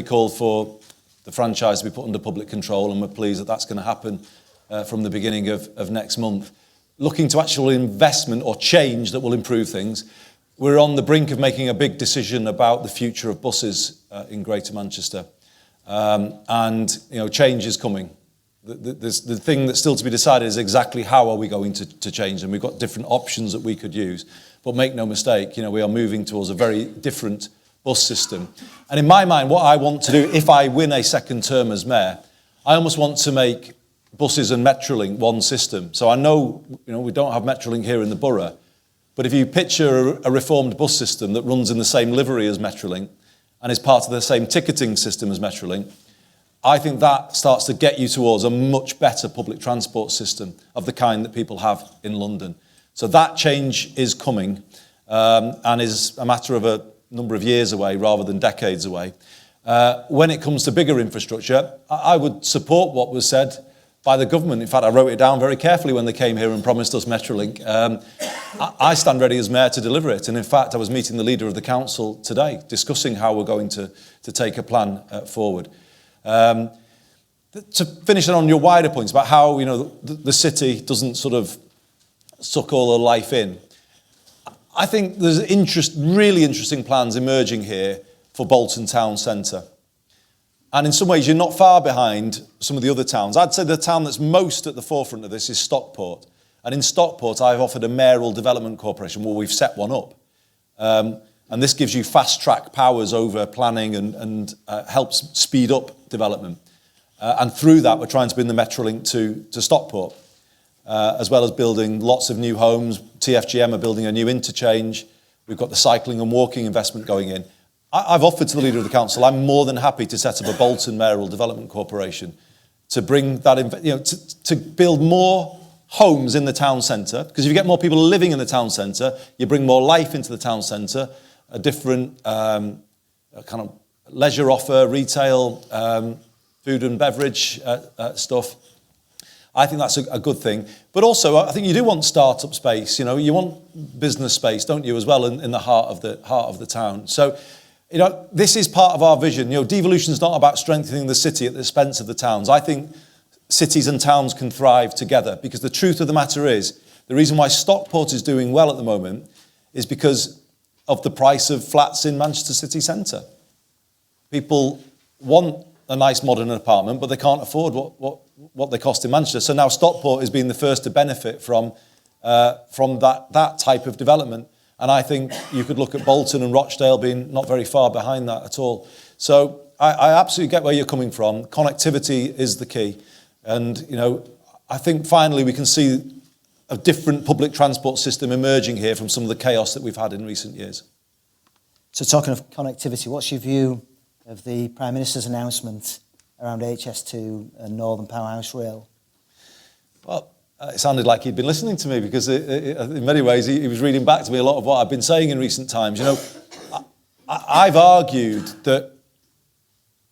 called for the franchise to be put under public control, and we're pleased that that's going to happen from the beginning of next month. Looking to actual investment or change that will improve things. We're on the brink of making a big decision about the future of buses in Greater Manchester. And change is coming. The thing that's still to be decided is exactly how are we going to change them. We've got different options that we could use. But make no mistake, we are moving towards a very different bus system. And in my mind, what I want to do, if I win a second term as mayor, I almost want to make buses and Metrolink one system. So I know, we don't have Metrolink here in the borough, but if you picture a reformed bus system that runs in the same livery as Metrolink and is part of the same ticketing system as Metrolink, I think that starts to get you towards a much better public transport system of the kind that people have in London. So that change is coming and is a matter of a number of years away rather than decades away. When it comes to bigger infrastructure, I would support what was said by the government. In fact, I wrote it down very carefully when they came here and promised us Metrolink. I stand ready as mayor to deliver it. And in fact, I was meeting the leader of the council today, discussing how we're going to take a plan forward. To finish on your wider points about how the city doesn't sort of suck all the life in, I think there's really interesting plans emerging here for Bolton town centre. And in some ways, you're not far behind some of the other towns. I'd say the town that's most at the forefront of this is Stockport. And in Stockport, I've offered a mayoral development corporation where we've set one up. And this gives you fast-track powers over planning and helps speed up development. And through that, we're trying to bring the Metrolink to Stockport, as well as building lots of new homes. TFGM are building a new interchange. We've got the cycling and walking investment going in. I've offered to the leader of the council, I'm more than happy to set up a Bolton Mayoral Development Corporation to bring that, to build more homes in the town centre. Because if you get more people living in the town centre, you bring more life into the town centre, a different kind of leisure offer, retail, food and beverage stuff. I think that's a good thing. But also, I think you do want startup space. You want business space, don't you, as well, in the heart of the town. So, this is part of our vision. Devolution is not about strengthening the city at the expense of the towns. I think cities and towns can thrive together, because the truth of the matter is, the reason why Stockport is doing well at the moment is because of the price of flats in Manchester city centre. People want a nice modern apartment, but they can't afford what they cost in Manchester. So now Stockport is being the first to benefit from that type of development. And I think you could look at Bolton and Rochdale being not very far behind that at all. So I absolutely get where you're coming from. Connectivity is the key. And, I think finally we can see a different public transport system emerging here from some of the chaos that we've had in recent years. So talking of connectivity, what's your view of the Prime Minister's announcement around HS2 and Northern Powerhouse Rail? Well, it sounded like he'd been listening to me, because in many ways he was reading back to me a lot of what I've been saying in recent times. I've argued that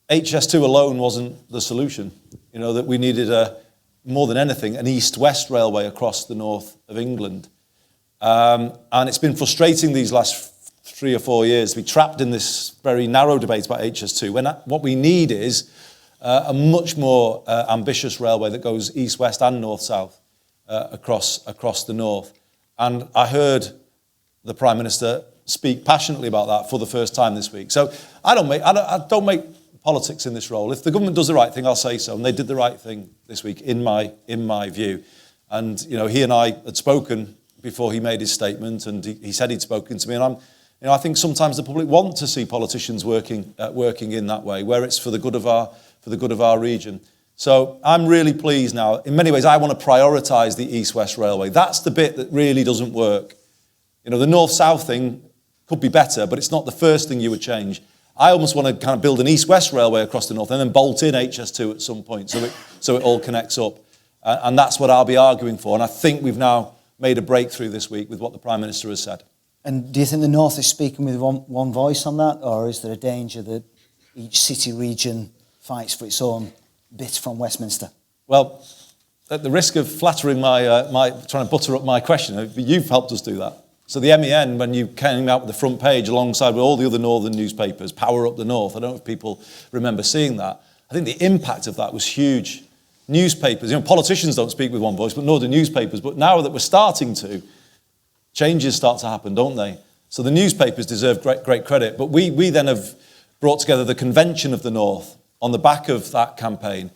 HS2 alone wasn't the solution. That we needed more than anything, an east-west railway across the north of England. And it's been frustrating these last 3 or 4 years to be trapped in this very narrow debate about HS2, when what we need is a much more ambitious railway that goes east-west and north-south across the north. And I heard the Prime Minister speak passionately about that for the first time this week. So I don't make politics in this role. If the government does the right thing, I'll say so. And they did the right thing this week, in my view. And he and I had spoken before he made his statement, and he said he'd spoken to me. And I think sometimes the public want to see politicians working in that way, where it's for the good of our region. So I'm really pleased now. In many ways, I want to prioritise the East-West Railway. That's the bit that really doesn't work. The North-South thing could be better, but it's not the first thing you would change. I almost want to kind of build an East-West Railway across the north and then bolt in HS2 at some point so it all connects up. And that's what I'll be arguing for. And I think we've now made a breakthrough this week with what the Prime Minister has said. And do you think the North is speaking with one voice on that, or is there a danger that each city region fights for its own bit from Westminster? Well, at the risk of flattering my trying to butter up my question, you've helped us do that. So the MEN, when you came out with the front page alongside with all the other northern newspapers, Power Up the North, I don't know if people remember seeing that. I think the impact of that was huge. Newspapers, politicians don't speak with one voice, but nor do newspapers. But now that we're starting to, changes start to happen, don't they? So the newspapers deserve great credit. But we then have brought together the Convention of the North on the back of that campaign.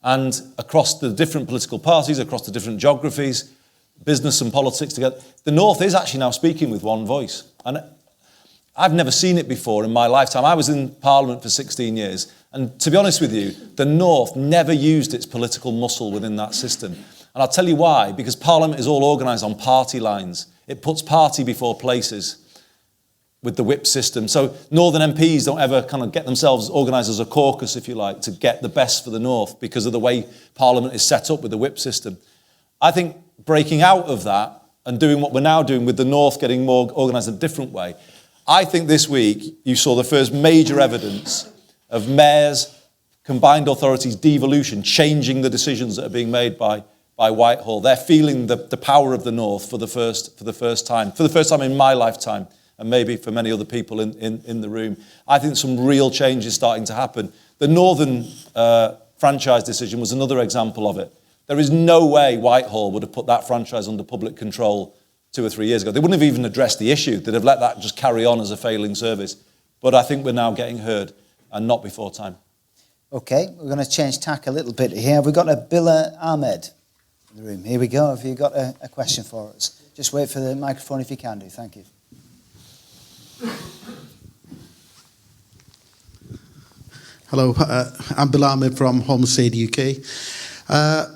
And across the different political parties, across the different geographies, business and politics together, the North is actually now speaking with one voice. And I've never seen it before in my lifetime. I was in Parliament for 16 years. And to be honest with you, the North never used its political muscle within that system. And I'll tell you why. Because Parliament is all organised on party lines. It puts party before places with the whip system. So Northern MPs don't ever kind of get themselves organised as a caucus, if you like, to get the best for the North because of the way Parliament is set up with the whip system. I think breaking out of that and doing what we're now doing with the North getting more organised in a different way, I think this week you saw the first major evidence of mayors, combined authorities, devolution, changing the decisions that are being made by Whitehall. They're feeling the power of the North for the first time in my lifetime, and maybe for many other people in the room. I think some real change is starting to happen. The Northern franchise decision was another example of it. There is no way Whitehall would have put that franchise under public control 2 or 3 years ago. They wouldn't have even addressed the issue. They'd have let that just carry on as a failing service. But I think we're now getting heard, and not before time. Okay, we're going to change tack a little bit here. We've got a Billa Ahmed in the room. Here we go. Have you got a question for us? Just wait for the microphone if you can do. Thank you. Hello, I'm Bill Ahmed from Homelessness UK.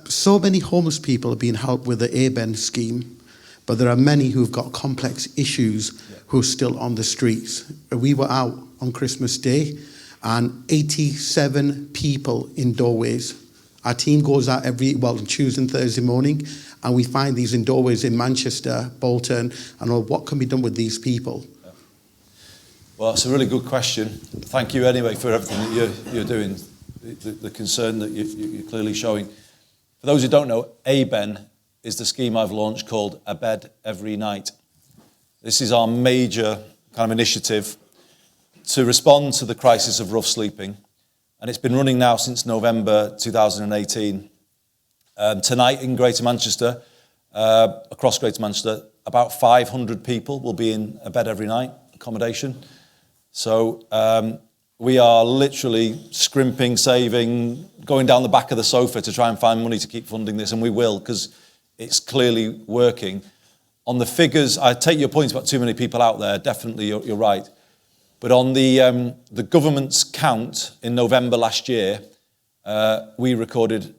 So many homeless people are being helped with the ABEN scheme, but there are many who've got complex issues who are still on the streets. We were out on Christmas Day and 87 people in doorways. Our team goes out on Tuesday and Thursday morning, and we find these in doorways in Manchester, Bolton, and what can be done with these people? Well, it's a really good question. Thank you anyway for everything that you're doing, the concern that you're clearly showing. For those who don't know, ABEN is the scheme I've launched called A Bed Every Night. This is our major kind of initiative to respond to the crisis of rough sleeping. And it's been running now since November 2018. Tonight in Greater Manchester, across Greater Manchester, about 500 people will be in A Bed Every Night accommodation. So we are literally scrimping, saving, going down the back of the sofa to try and find money to keep funding this, and we will, because it's clearly working. On the figures, I take your point about too many people out there, definitely you're right. But on the government's count in November last year, we recorded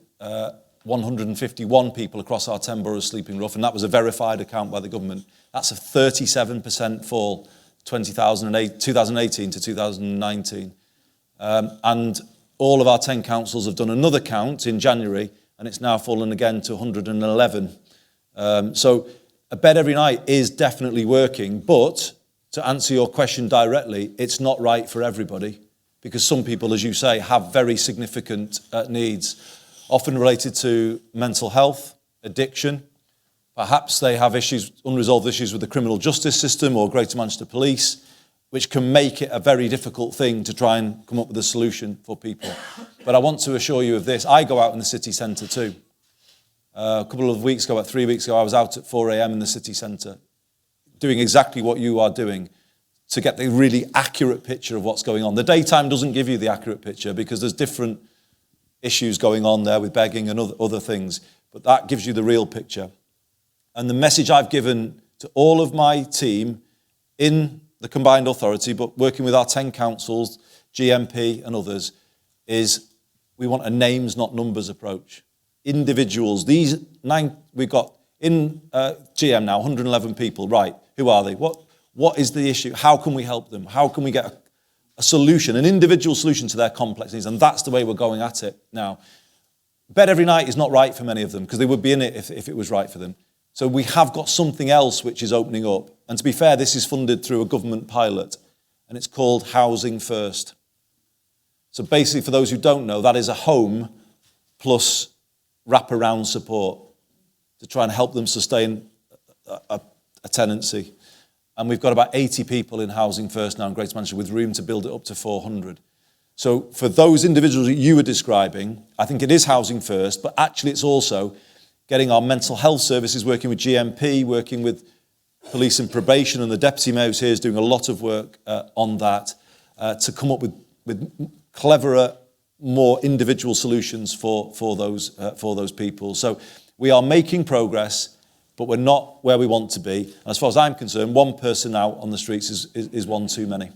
151 people across our 10 boroughs sleeping rough, and that was a verified account by the government. That's a 37% fall, 2018 to 2019. And all of our 10 councils have done another count in January, and it's now fallen again to 111. So A Bed Every Night is definitely working, but to answer your question directly, it's not right for everybody, because some people, as you say, have very significant needs, often related to mental health, addiction. Perhaps they have unresolved issues with the criminal justice system or Greater Manchester Police, which can make it a very difficult thing to try and come up with a solution for people. But I want to assure you of this. I go out in the city centre too. A couple of weeks ago, about 3 weeks ago, I was out at 4 a.m. in the city centre, doing exactly what you are doing to get the really accurate picture of what's going on. The daytime doesn't give you the accurate picture because there's different issues going on there with begging and other things, but that gives you the real picture. And the message I've given to all of my team in the combined authority, but working with our 10 councils, GMP and others, is we want a names, not numbers approach. Individuals, these 9, we've got in GM now, 111 people, right, who are they? What is the issue? How can we help them? How can we get a solution, an individual solution to their complex needs? And that's the way we're going at it now. Bed Every Night is not right for many of them, because they would be in it if it was right for them. So we have got something else which is opening up. And to be fair, this is funded through a government pilot, and it's called Housing First. So basically, for those who don't know, that is a home plus wraparound support to try and help them sustain a tenancy. and we've got about 80 people in Housing First now in Greater Manchester with room to build it up to 400. So for those individuals that you were describing, I think it is Housing First, but actually it's also getting our mental health services, working with GMP, working with police and probation, and the Deputy Mayor who's here is doing a lot of work on that to come up with cleverer, more individual solutions for those people. So we are making progress, but we're not where we want to be. And as far as I'm concerned, one person out on the streets is one too many.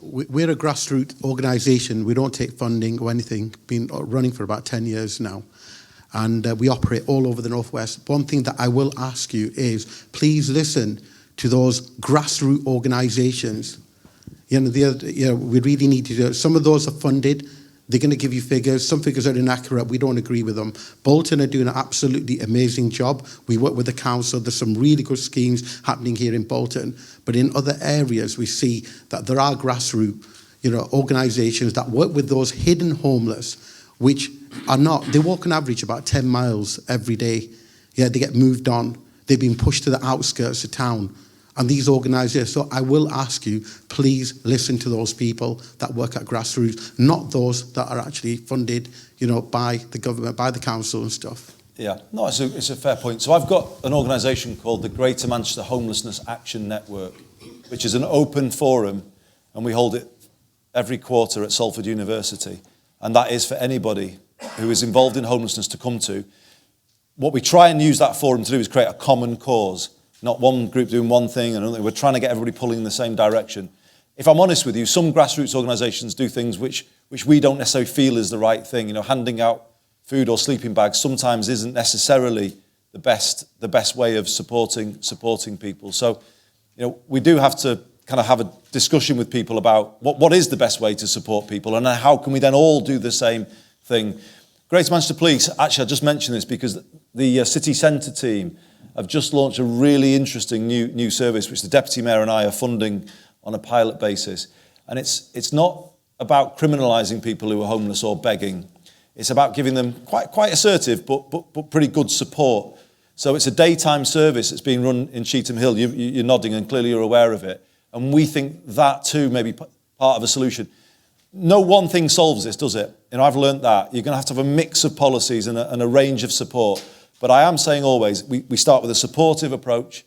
We're a grassroots organisation. We don't take funding or anything. Been running for about 10 years now. And we operate all over the Northwest. One thing that I will ask you is, please listen to those grassroots organisations. We really need to do it. Some of those are funded. They're going to give you figures. Some figures are inaccurate. We don't agree with them. Bolton are doing an absolutely amazing job. We work with the council. There's some really good schemes happening here in Bolton. But in other areas, we see that there are grassroots, organisations that work with those hidden homeless, which are not. They walk on average about 10 miles every day. Yeah, they get moved on. They've been pushed to the outskirts of town. And these organisations, so I will ask you, please listen to those people that work at grassroots, not those that are actually funded, by the government, by the council and stuff. Yeah, no, it's a fair point. So I've got an organisation called the Greater Manchester Homelessness Action Network, which is an open forum, and we hold it every quarter at Salford University. And that is for anybody who is involved in homelessness to come to. What we try and use that forum to do is create a common cause. Not one group doing one thing and another. We're trying to get everybody pulling in the same direction. If I'm honest with you, some grassroots organisations do things which we don't necessarily feel is the right thing. Handing out food or sleeping bags sometimes isn't necessarily the best way of supporting people. So, we do have to kind of have a discussion with people about what is the best way to support people, and how can we then all do the same thing. Greater Manchester Police, actually I just mentioned this because the city centre team have just launched a really interesting new service which the Deputy Mayor and I are funding on a pilot basis. And it's not about criminalising people who are homeless or begging. It's about giving them quite assertive but pretty good support. So it's a daytime service that's being run in Cheetham Hill. You're nodding and clearly you're aware of it. And we think that too may be part of a solution. No one thing solves this, does it? I've learnt that. You're going to have a mix of policies and a range of support. But I am saying always, we start with a supportive approach.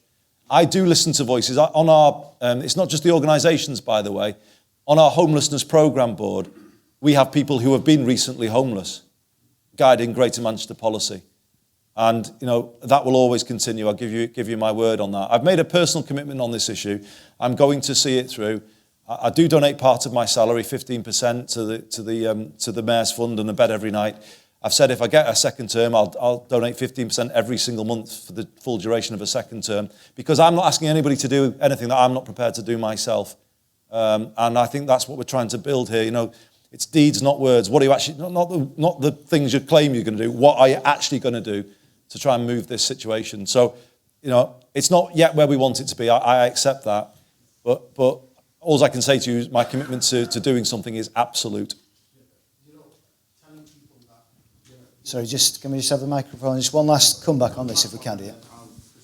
I do listen to voices. On our, it's not just the organisations, by the way. On our homelessness programme board, we have people who have been recently homeless, guiding Greater Manchester policy. And, that will always continue. I'll give you my word on that. I've made a personal commitment on this issue. I'm going to see it through. I do donate part of my salary, 15%, to the Mayor's Fund and a bed every night. I've said if I get a second term, I'll donate 15% every single month for the full duration of a second term, because I'm not asking anybody to do anything that I'm not prepared to do myself. And I think that's what we're trying to build here. It's deeds, not words. What are you actually, not the things you claim you're going to do, what are you actually going to do to try and move this situation? So, it's not yet where we want it to be. I accept that. But all I can say to you is my commitment to doing something is absolute. Sorry, can we just have the microphone? Just one last comeback on this, if we can, do.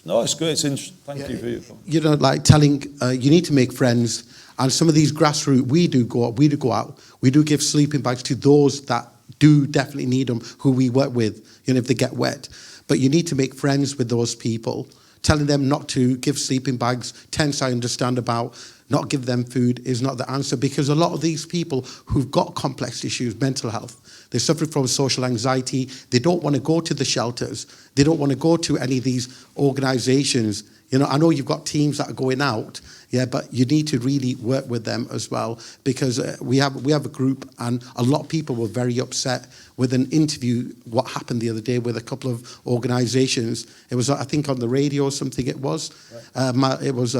No, it's good. It's interesting. Thank you for your like telling you need to make friends, and some of these grassroots we do go out. We do give sleeping bags to those that do definitely need them, who we work with. If they get wet, but you need to make friends with those people. Telling them not to give sleeping bags, tents I understand about. Not give them food is not the answer, because a lot of these people who've got complex issues, mental health, they're suffering from social anxiety. They don't want to go to the shelters. They don't want to go to any of these organisations. I know you've got teams that are going out, but you need to really work with them as well, because we have a group, and a lot of people were very upset with an interview, what happened the other day with a couple of organisations. It was, I think, on the radio or something it was. Right. It was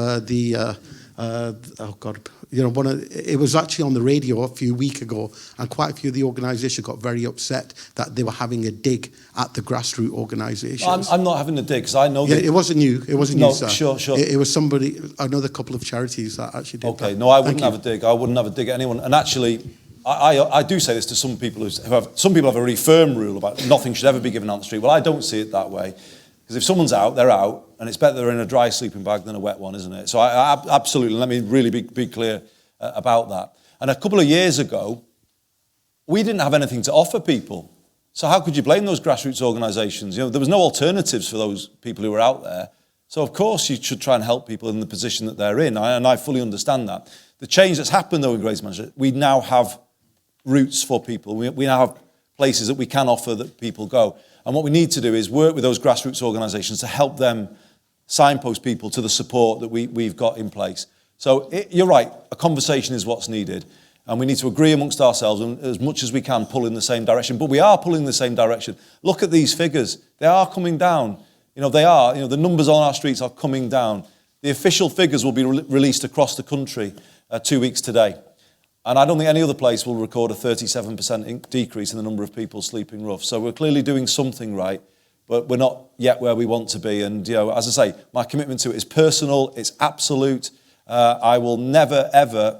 it was actually on the radio a few weeks ago, and quite a few of the organisations got very upset that they were having a dig at the grassroots organisations. I'm not having a dig, because I know it wasn't you. It wasn't you, sir. Sure. It was another couple of charities that actually did that. Okay, no, I wouldn't have a dig. I wouldn't have a dig at anyone. And actually, I do say this to some people some people have a really firm rule about nothing should ever be given out on the street. Well, I don't see it that way. Because if someone's out, they're out, and it's better they're in a dry sleeping bag than a wet one, isn't it? So I absolutely, let me really be clear about that. And a couple of years ago, we didn't have anything to offer people. So how could you blame those grassroots organisations? There was no alternatives for those people who were out there. So of course you should try and help people in the position that they're in, and I fully understand that. The change that's happened though in Greater Manchester, we now have routes for people. We now have places that we can offer that people go. And what we need to do is work with those grassroots organisations to help them signpost people to the support that we've got in place. So you're right, a conversation is what's needed. And we need to agree amongst ourselves and as much as we can pull in the same direction. But we are pulling in the same direction. Look at these figures. They are coming down. They are. The numbers on our streets are coming down. The official figures will be released across the country 2 weeks today. And I don't think any other place will record a 37% decrease in the number of people sleeping rough. So we're clearly doing something right, but we're not yet where we want to be. And, as I say, my commitment to it is personal, it's absolute. I will never, ever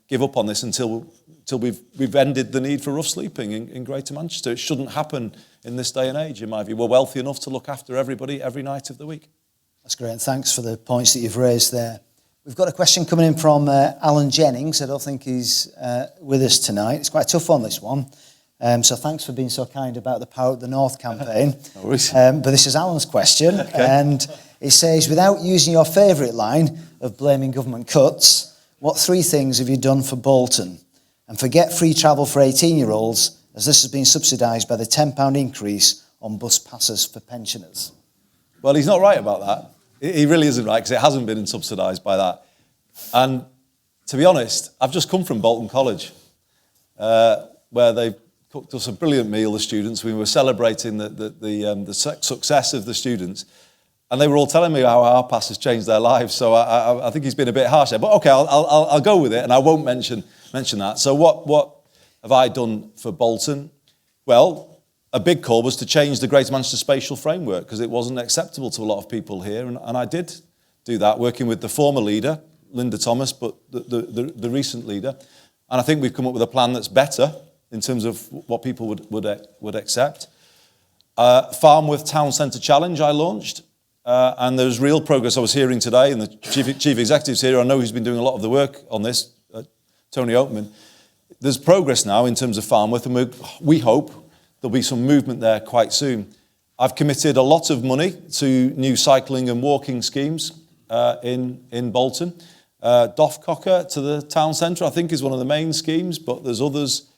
give up on this until we've ended the need for rough sleeping in Greater Manchester. It shouldn't happen in this day and age, in my view. We're wealthy enough to look after everybody every night of the week. That's great. Thanks for the points that you've raised there. We've got a question coming in from Alan Jennings. I don't think he's with us tonight. It's quite a tough one, this one. So thanks for being so kind about the Power Up the North campaign. No worries. But this is Alan's question. Okay. And it says, without using your favourite line of blaming government cuts, what 3 things have you done for Bolton? And forget free travel for 18-year-olds, as this has been subsidised by the £10 increase on bus passes for pensioners. Well, he's not right about that. He really isn't right, because it hasn't been subsidised by that. And to be honest, I've just come from Bolton College, where they cooked us a brilliant meal, the students. We were celebrating the success of the students. And they were all telling me how ARPUs has changed their lives. So I think he's been a bit harsh there. But OK, I'll go with it, and I won't mention that. So what have I done for Bolton? Well, a big call was to change the Greater Manchester spatial framework, because it wasn't acceptable to a lot of people here, and I did do that, working with the former leader, Linda Thomas, but the recent leader. And I think we've come up with a plan that's better in terms of what people would accept. Farmworth Town Centre Challenge I launched, and there's real progress I was hearing today, and the chief executive's here, I know he's been doing a lot of the work on this, Tony Oatman. There's progress now in terms of Farmworth, and we hope there'll be some movement there quite soon. I've committed a lot of money to new cycling and walking schemes in Bolton. Doffcocker to the town centre, I think, is one of the main schemes, but there's others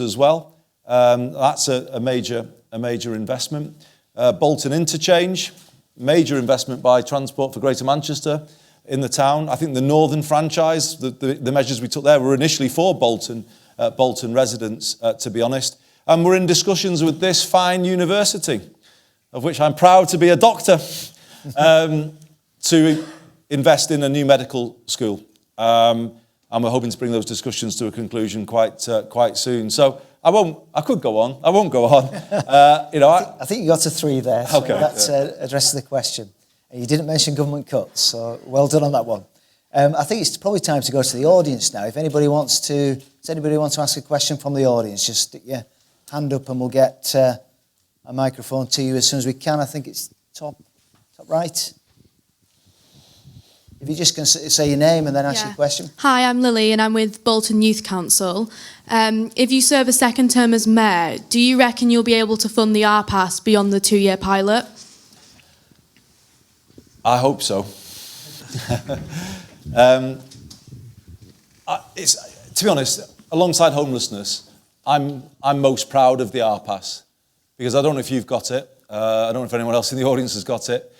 as well. That's a major investment. Bolton Interchange, major investment by Transport for Greater Manchester in the town. I think the Northern franchise, the measures we took there were initially for Bolton residents, to be honest. And we're in discussions with this fine university, of which I'm proud to be a doctor, to invest in a new medical school. And we're hoping to bring those discussions to a conclusion quite soon. So I could go on. I won't go on. I think you got to 3 there. So okay. That addresses the question. And you didn't mention government cuts, so well done on that one. I think it's probably time to go to the audience now. Does anybody want to ask a question from the audience? Just stick your hand up and we'll get a microphone to you as soon as we can. I think it's top right. If you're just going to say your name and then ask your question. Hi, I'm Lily and I'm with Bolton Youth Council. If you serve a second term as mayor, do you reckon you'll be able to fund the ARPUs beyond the 2-year pilot? I hope so. To be honest, alongside homelessness, I'm most proud of the ARPUs, because I don't know if you've got it. I don't know if anyone else in the audience has got it.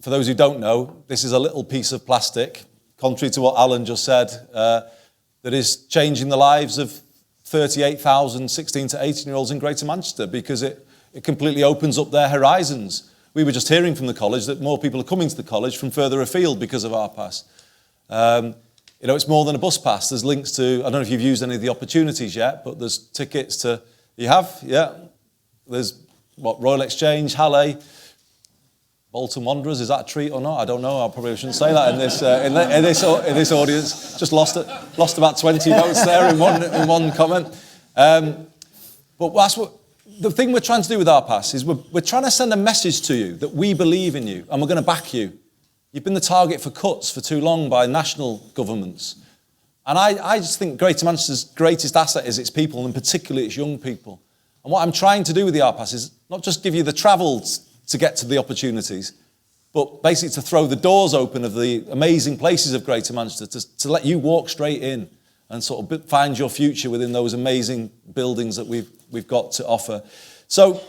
For those who don't know, this is a little piece of plastic, contrary to what Alan just said, that is changing the lives of 38,000 16 to 18-year-olds in Greater Manchester, because it completely opens up their horizons. We were just hearing from the college that more people are coming to the college from further afield because of ARPUs. It's more than a bus pass. There's links to, I don't know if you've used any of the opportunities yet, but there's tickets to, you have? Yeah. There's, Royal Exchange, Halle. Bolton Wanderers, is that a treat or not? I don't know. I probably shouldn't say that in this audience. Just lost about 20 votes there in one comment. But that's what the thing we're trying to do with ARPAS is we're trying to send a message to you that we believe in you and we're going to back you. You've been the target for cuts for too long by national governments. And I just think Greater Manchester's greatest asset is its people, and particularly its young people. And what I'm trying to do with the ARPAS is not just give you the travel to get to the opportunities, but basically to throw the doors open of the amazing places of Greater Manchester, to let you walk straight in and sort of find your future within those amazing buildings that we've got to offer. So,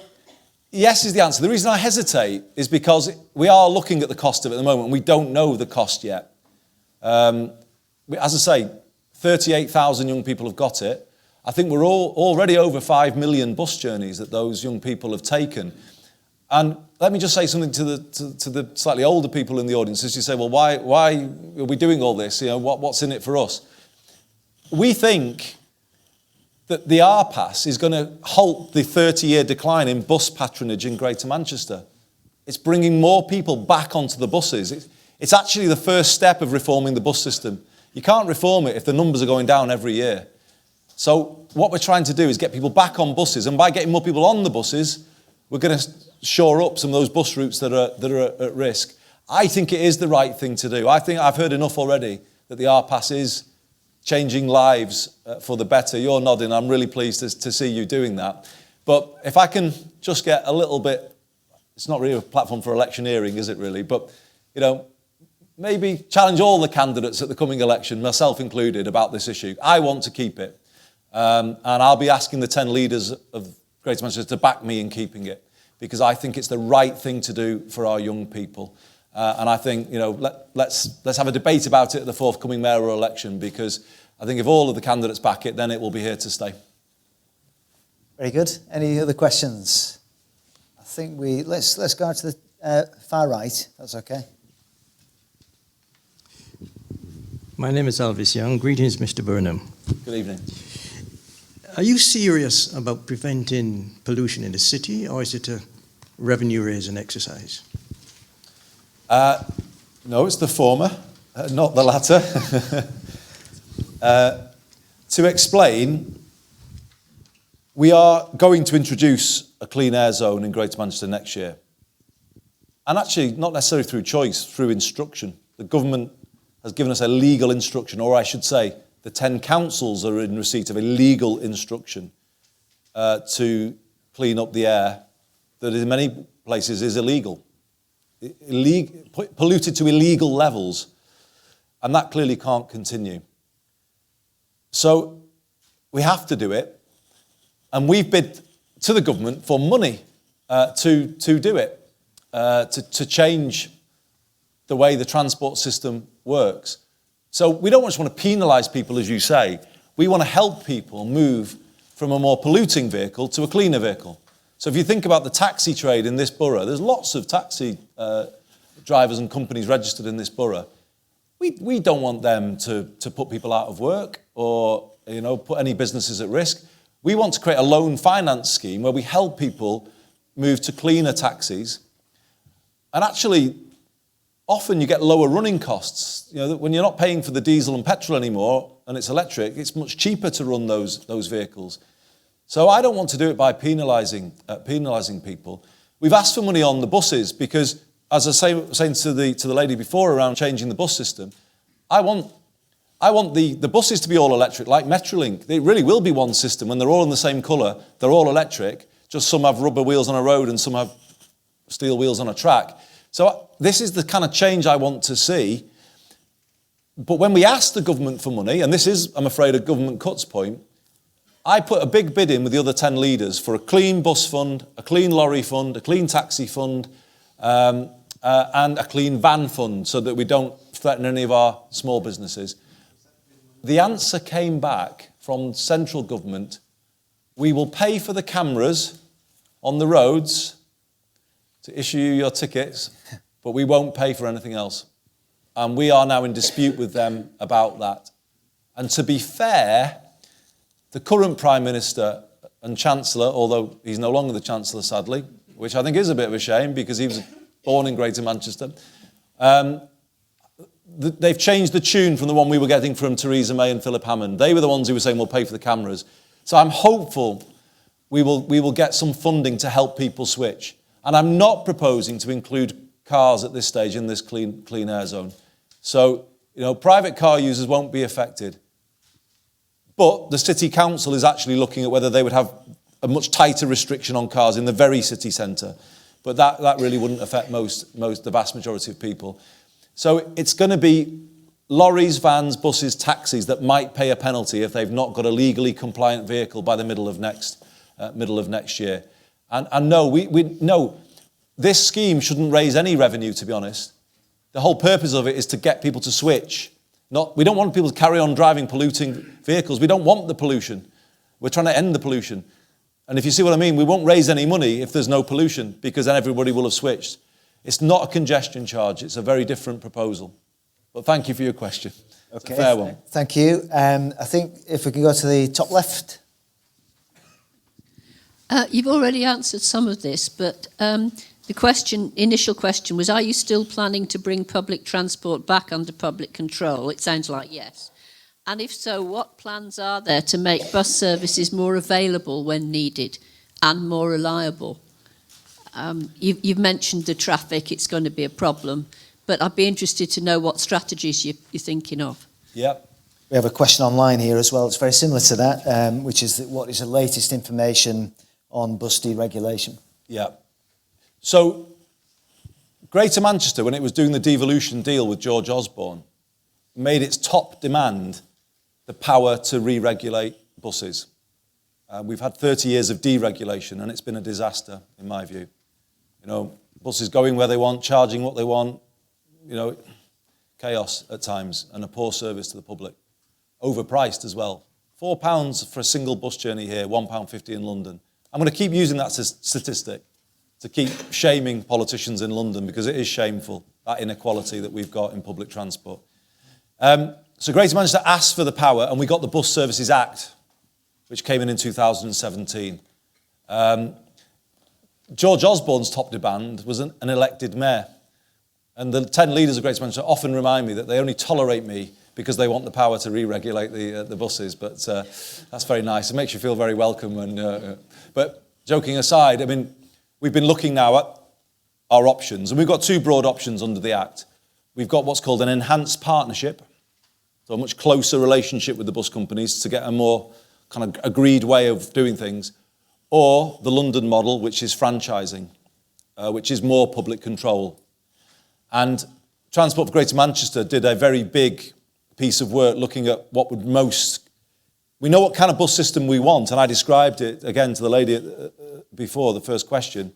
yes is the answer. The reason I hesitate is because we are looking at the cost of it at the moment, and we don't know the cost yet. As I say, 38,000 young people have got it. I think we're already over 5 million bus journeys that those young people have taken. And let me just say something to the slightly older people in the audience. As you say, well, why are we doing all this? You know, what's in it for us? We think that the ARPAS is going to halt the 30-year decline in bus patronage in Greater Manchester. It's bringing more people back onto the buses. It's actually the first step of reforming the bus system. You can't reform it if the numbers are going down every year. So what we're trying to do is get people back on buses, and by getting more people on the buses, we're going to shore up some of those bus routes that are at risk. I think it is the right thing to do. I think I've heard enough already that the ARPAS is changing lives for the better. You're nodding. I'm really pleased to see you doing that. But if I can just get a little bit, it's not really a platform for electioneering, is it really? But, you know, maybe challenge all the candidates at the coming election, myself included, about this issue. I want to keep it. And I'll be asking the 10 leaders of Greater Manchester to back me in keeping it, because I think it's the right thing to do for our young people. And I think, you know, let's have a debate about it at the forthcoming mayoral election, because I think if all of the candidates back it, then it will be here to stay. Very good. Any other questions? I think let's go to the far right. That's okay. My name is Elvis Young. Greetings, Mr. Burnham. Good evening. Are you serious about preventing pollution in the city, or is it a revenue-raising exercise? No, it's the former, not the latter. To explain, we are going to introduce a clean air zone in Greater Manchester next year. And actually, not necessarily through choice, through instruction. The government has given us a legal instruction, or I should say, the 10 councils are in receipt of a legal instruction to clean up the air that in many places is illegal. Polluted to illegal levels, and that clearly can't continue. So we have to do it, and we've bid to the government for money to do it, to change the way the transport system works. So we don't just want to penalise people, as you say. We want to help people move from a more polluting vehicle to a cleaner vehicle. So if you think about the taxi trade in this borough, there's lots of taxi drivers and companies registered in this borough. We don't want them to put people out of work or, you know, put any businesses at risk. We want to create a loan finance scheme where we help people move to cleaner taxis. And actually, often you get lower running costs. You know, when you're not paying for the diesel and petrol anymore and it's electric, it's much cheaper to run those vehicles. So I don't want to do it by penalising people. We've asked for money on the buses because, as I was saying to the lady before around changing the bus system, I want the buses to be all electric, like Metrolink. It really will be one system. When they're all in the same colour, they're all electric. Just some have rubber wheels on a road and some have steel wheels on a track. So this is the kind of change I want to see. But when we ask the government for money, and this is, I'm afraid, a government cuts point, I put a big bid in with the other 10 leaders for a clean bus fund, a clean lorry fund, a clean taxi fund, and a clean van fund so that we don't threaten any of our small businesses. The answer came back from central government: we will pay for the cameras on the roads to issue you your tickets, but we won't pay for anything else. And we are now in dispute with them about that. And to be fair, the current Prime Minister and Chancellor, although he's no longer the Chancellor, sadly, which I think is a bit of a shame because he was born in Greater Manchester. They've changed the tune from the one we were getting from Theresa May and Philip Hammond. They were the ones who were saying we'll pay for the cameras. So I'm hopeful we will get some funding to help people switch. And I'm not proposing to include cars at this stage in this clean air zone. So, private car users won't be affected. But the City Council is actually looking at whether they would have a much tighter restriction on cars in the very city centre. But that really wouldn't affect the vast majority of people. So it's going to be lorries, vans, buses, taxis that might pay a penalty if they've not got a legally compliant vehicle by the middle of next year. And no, this scheme shouldn't raise any revenue, to be honest. The whole purpose of it is to get people to switch. We don't want people to carry on driving polluting vehicles. We don't want the pollution. We're trying to end the pollution. And if you see what I mean, we won't raise any money if there's no pollution, because then everybody will have switched. It's not a congestion charge. It's a very different proposal. But thank you for your question. Okay, it's a fair one. Thank you. I think if we can go to the top left. You've already answered some of this, but the initial question was, are you still planning to bring public transport back under public control? It sounds like yes. And if so, what plans are there to make bus services more available when needed and more reliable? You've mentioned the traffic, it's going to be a problem, but I'd be interested to know what strategies you're thinking of. Yeah. We have a question online here as well. It's very similar to that, which is what is the latest information on bus deregulation? Yeah. So, Greater Manchester, when it was doing the devolution deal with George Osborne, made its top demand the power to re-regulate buses. We've had 30 years of deregulation, and it's been a disaster, in my view. Buses going where they want, charging what they want, chaos at times, and a poor service to the public. Overpriced as well. £4 for a single bus journey here, £1.50 in London. I'm going to keep using that statistic to keep shaming politicians in London, because it is shameful, that inequality that we've got in public transport. So Greater Manchester asked for the power, and we got the Bus Services Act, which came in 2017. George Osborne's top demand was an elected mayor. And the 10 leaders of Greater Manchester often remind me that they only tolerate me because they want the power to re-regulate the buses. But that's very nice. It makes you feel very welcome. But joking aside, we've been looking now at our options. And we've got two broad options under the Act. We've got what's called an enhanced partnership, so a much closer relationship with the bus companies to get a more kind of agreed way of doing things, or the London model, which is franchising, which is more public control. And Transport for Greater Manchester did a very big piece of work looking at what would we know what kind of bus system we want, and I described it again to the lady before the first question.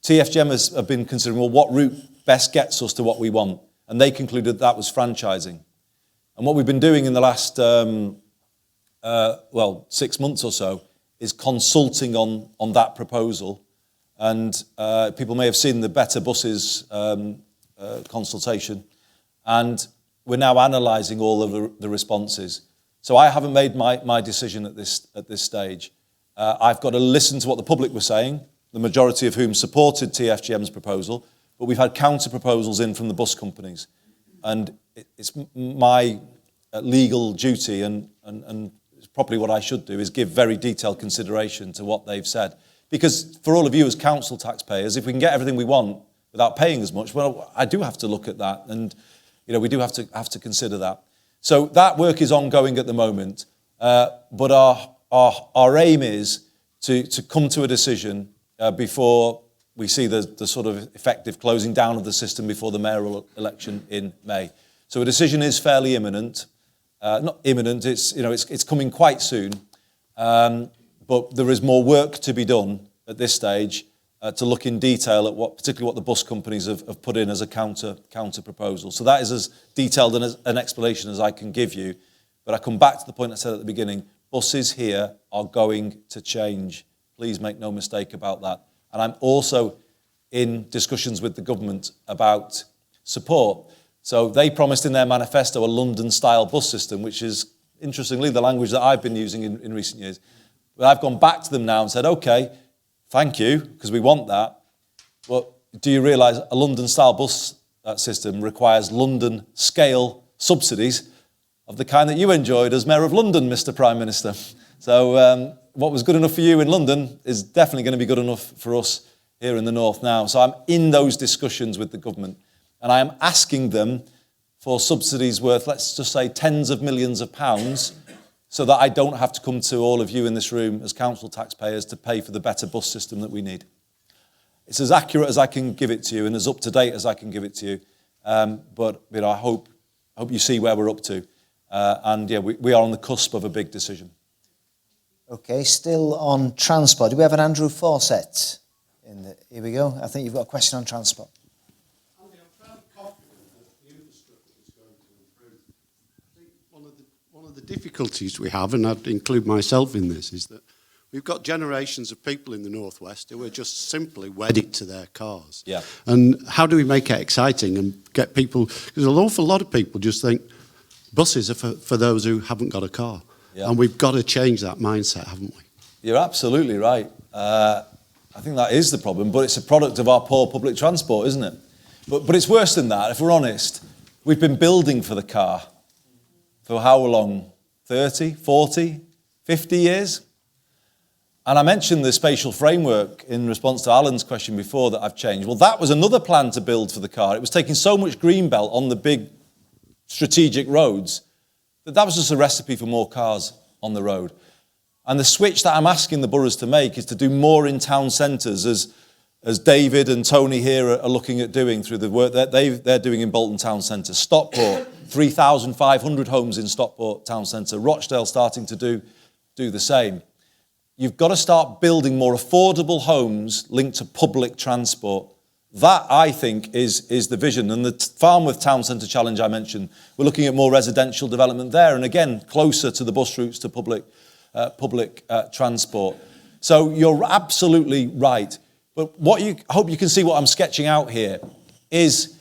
TFGM have been considering, well, what route best gets us to what we want? And they concluded that was franchising. And what we've been doing in the last 6 months or so is consulting on that proposal. And people may have seen the Better Buses consultation. And we're now analysing all of the responses. So I haven't made my decision at this stage. I've got to listen to what the public were saying, the majority of whom supported TFGM's proposal, but we've had counter proposals in from the bus companies. And it's my legal duty, and it's probably what I should do, is give very detailed consideration to what they've said. Because for all of you as council taxpayers, if we can get everything we want without paying as much, well, I do have to look at that, and we do have to consider that. So that work is ongoing at the moment, but our aim is to come to a decision before we see the sort of effective closing down of the system before the mayoral election in May. So a decision is fairly imminent. Not imminent, it's coming quite soon. But there is more work to be done at this stage to look in detail at particularly what the bus companies have put in as a counter proposal. So that is as detailed an explanation as I can give you. But I come back to the point I said at the beginning, buses here are going to change. Please make no mistake about that. And I'm also in discussions with the government about support. So they promised in their manifesto a London-style bus system, which is, interestingly, the language that I've been using in recent years. But I've gone back to them now and said, OK, thank you, because we want that. But do you realise a London-style bus system requires London-scale subsidies of the kind that you enjoyed as Mayor of London, Mr. Prime Minister? So what was good enough for you in London is definitely going to be good enough for us here in the north now. So I'm in those discussions with the government, and I am asking them for subsidies worth, let's just say, tens of millions of pounds, so that I don't have to come to all of you in this room as council taxpayers to pay for the better bus system that we need. It's as accurate as I can give it to you and as up to date as I can give it to you. But I hope you see where we're up to. And yeah, we are on the cusp of a big decision. Okay, still on transport. Do we have an Andrew Fawcett? Here we go. I think you've got a question on transport. Andy, I'm fairly confident that the infrastructure is going to improve. I think one of the difficulties we have, and I'd include myself in this, is that we've got generations of people in the Northwest who are just simply wedded to their cars. Yeah. And how do we make it exciting and get people, because an awful lot of people just think buses are for those who haven't got a car. Yeah. And we've got to change that mindset, haven't we? You're absolutely right. I think that is the problem, but it's a product of our poor public transport, isn't it? But it's worse than that, if we're honest. We've been building for the car for how long? 30, 40, 50 years? And I mentioned the spatial framework in response to Alan's question before that I've changed. Well, that was another plan to build for the car. It was taking so much greenbelt on the big strategic roads that was just a recipe for more cars on the road. And the switch that I'm asking the boroughs to make is to do more in town centres, as David and Tony here are looking at doing through the work that they're doing in Bolton Town Centre. Stockport, 3,500 homes in Stockport Town Centre. Rochdale starting to do the same. You've got to start building more affordable homes linked to public transport. That, I think, is the vision. And the Farnworth Town Centre Challenge I mentioned, we're looking at more residential development there, and again, closer to the bus routes to public transport. So you're absolutely right. But I hope you can see what I'm sketching out here is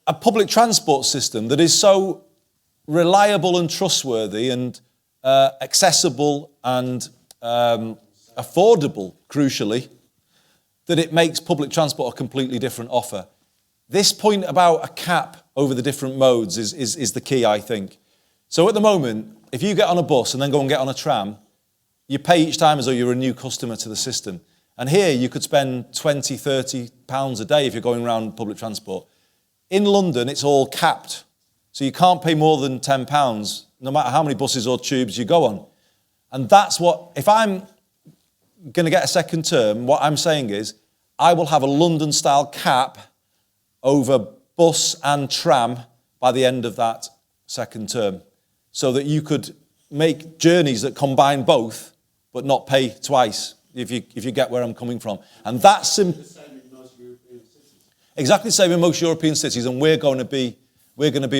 a public transport system that is so reliable and trustworthy and accessible and affordable, crucially, that it makes public transport a completely different offer. This point about a cap over the different modes is the key, I think. So at the moment, if you get on a bus and then go and get on a tram, you pay each time as though you're a new customer to the system. And here you could spend 20, 30 pounds a day if you're going around public transport. In London, it's all capped. So you can't pay more than £10, no matter how many buses or tubes you go on. And that's what, if I'm going to get a second term, what I'm saying is I will have a London-style cap over bus and tram by the end of that second term, so that you could make journeys that combine both but not pay twice, if you get where I'm coming from. And that's exactly the same in most European cities, and we're going to be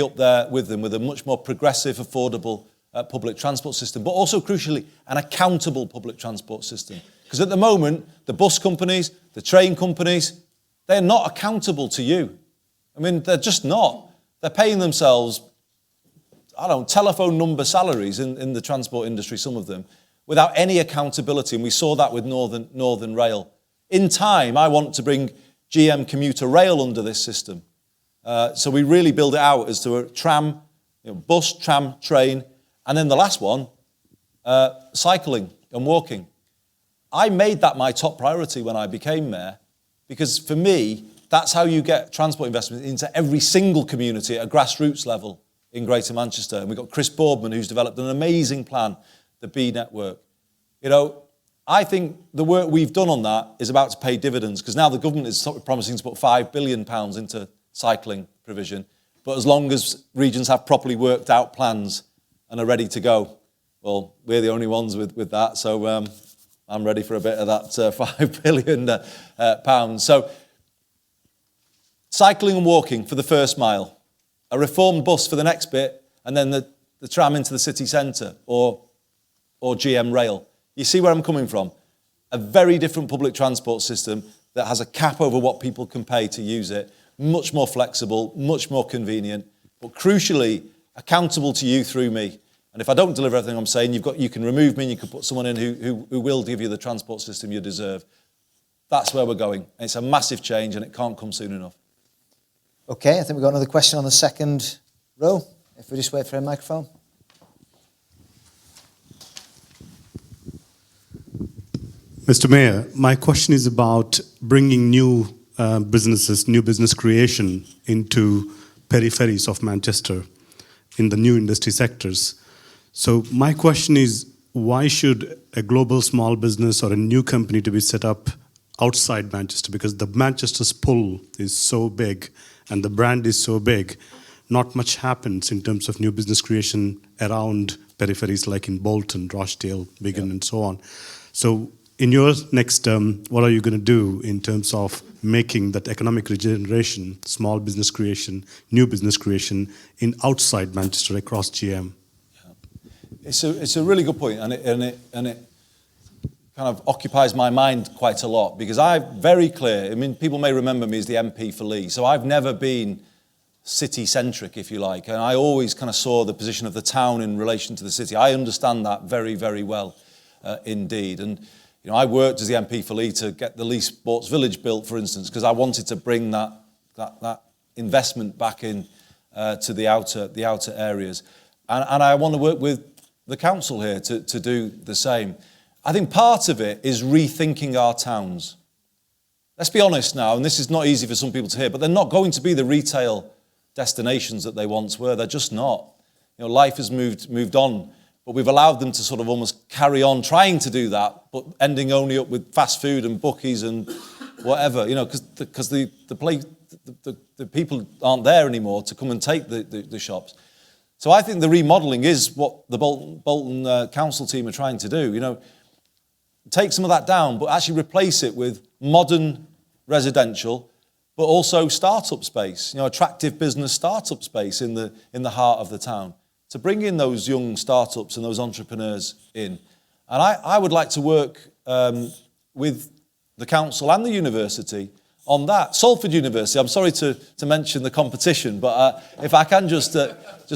up there with them with a much more progressive, affordable public transport system, but also, crucially, an accountable public transport system. Because at the moment, the bus companies, the train companies, they're not accountable to you. I mean, they're just not. They're paying themselves, telephone number salaries in the transport industry, some of them, without any accountability. And we saw that with Northern Rail. In time, I want to bring GM commuter rail under this system. So we really build it out as to a tram, bus, tram, train, and then the last one, cycling and walking. I made that my top priority when I became mayor, because for me, that's how you get transport investment into every single community at a grassroots level in Greater Manchester. And we've got Chris Boardman, who's developed an amazing plan, the B Network. I think the work we've done on that is about to pay dividends, because now the government is promising to put £5 billion into cycling provision. But as long as regions have properly worked out plans and are ready to go, well, we're the only ones with that. So I'm ready for a bit of that £5 billion pounds. So cycling and walking for the first mile, a reformed bus for the next bit, and then the tram into the city centre or GM rail. You see where I'm coming from? A very different public transport system that has a cap over what people can pay to use it, much more flexible, much more convenient, but crucially accountable to you through me. And if I don't deliver everything I'm saying, you can remove me and you can put someone in who will give you the transport system you deserve. that's where we're going. And it's a massive change and it can't come soon enough. Okay, I think we've got another question on the second row. If we just wait for a microphone. Mr. Mayor, my question is about bringing new businesses, new business creation into peripheries of Manchester in the new industry sectors. So my question is, why should a global small business or a new company to be set up outside Manchester? Because the Manchester's pull is so big and the brand is so big, not much happens in terms of new business creation around peripheries like in Bolton, Rochdale, Wigan, and so on. So in your next term, what are you going to do in terms of making that economic regeneration, small business creation, new business creation in outside Manchester across GM? It's a really good point, and it kind of occupies my mind quite a lot, because I'm very clear. I mean, people may remember me as the MP for Lee, so I've never been city-centric, if you like, and I always kind of saw the position of the town in relation to the city. I understand that very, very well indeed. And you know, I worked as the MP for Lee to get the Lee Sports Village built, for instance, because I wanted to bring that investment back in to the outer areas, and I want to work with the council here to do the same. I think part of it is rethinking our towns. Let's be honest now, and this is not easy for some people to hear, but they're not going to be the retail destinations that they once were. They're just not. You know, life has moved on, but we've allowed them to sort of almost carry on trying to do that, but ending only up with fast food and bookies and whatever, you know, because the people aren't there anymore to come and take the shops. So I think the remodelling is what the Bolton council team are trying to do. You know, take some of that down, but actually replace it with modern residential, but also startup space. You know, attractive business startup space in the heart of the town, to bring in those young startups and those entrepreneurs in. And I would like to work with the council and the university on that. Salford University, I'm sorry to mention the competition, but if I can just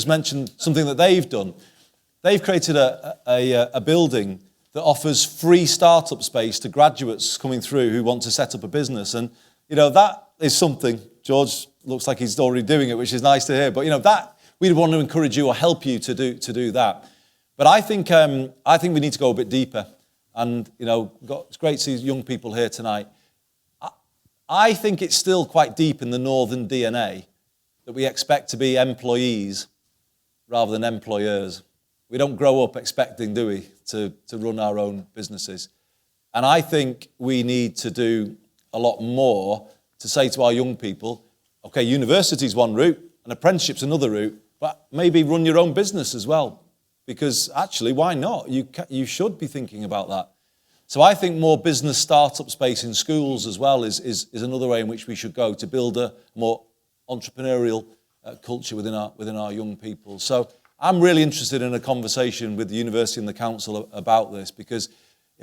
mention something that they've done. They've created a building that offers free startup space to graduates coming through who want to set up a business. And, you know, that is something, George looks like he's already doing it, which is nice to hear. But, you know, that we'd want to encourage you or help you to do that. But I think we need to go a bit deeper. And, you know, it's great to see young people here tonight. I think it's still quite deep in the northern DNA that we expect to be employees rather than employers. We don't grow up expecting, do we, to run our own businesses. And I think we need to do a lot more to say to our young people, okay, university's one route, and apprenticeship's another route, but maybe run your own business as well. Because actually, why not? You should be thinking about that. So I think more business startup space in schools as well is another way in which we should go to build a more entrepreneurial culture within our young people. So I'm really interested in a conversation with the university and the council about this, because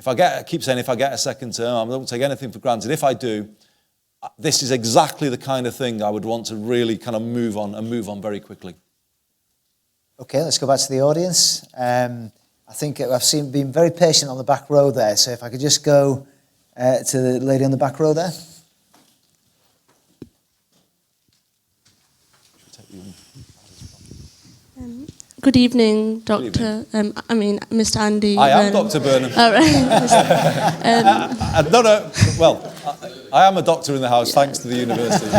I keep saying if I get a second term, I don't take anything for granted. If I do, this is exactly the kind of thing I would want to really kind of move on very quickly. Okay, let's go back to the audience. I think I've been very patient on the back row there, so if I could just go to the lady on the back row there. Good evening, Dr. Mr. Andy. I am Dr. Burnham. All right. I am a doctor in the house, thanks to the university.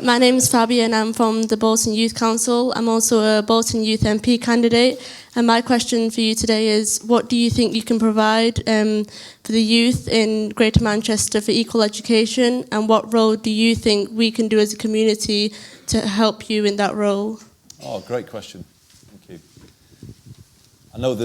My name is Fabian. I'm from the Bolton Youth Council. I'm also a Bolton Youth MP candidate. And my question for you today is, what do you think you can provide for the youth in Greater Manchester for equal education? And what role do you think we can do as a community to help you in that role? Oh, great question. Thank you. I know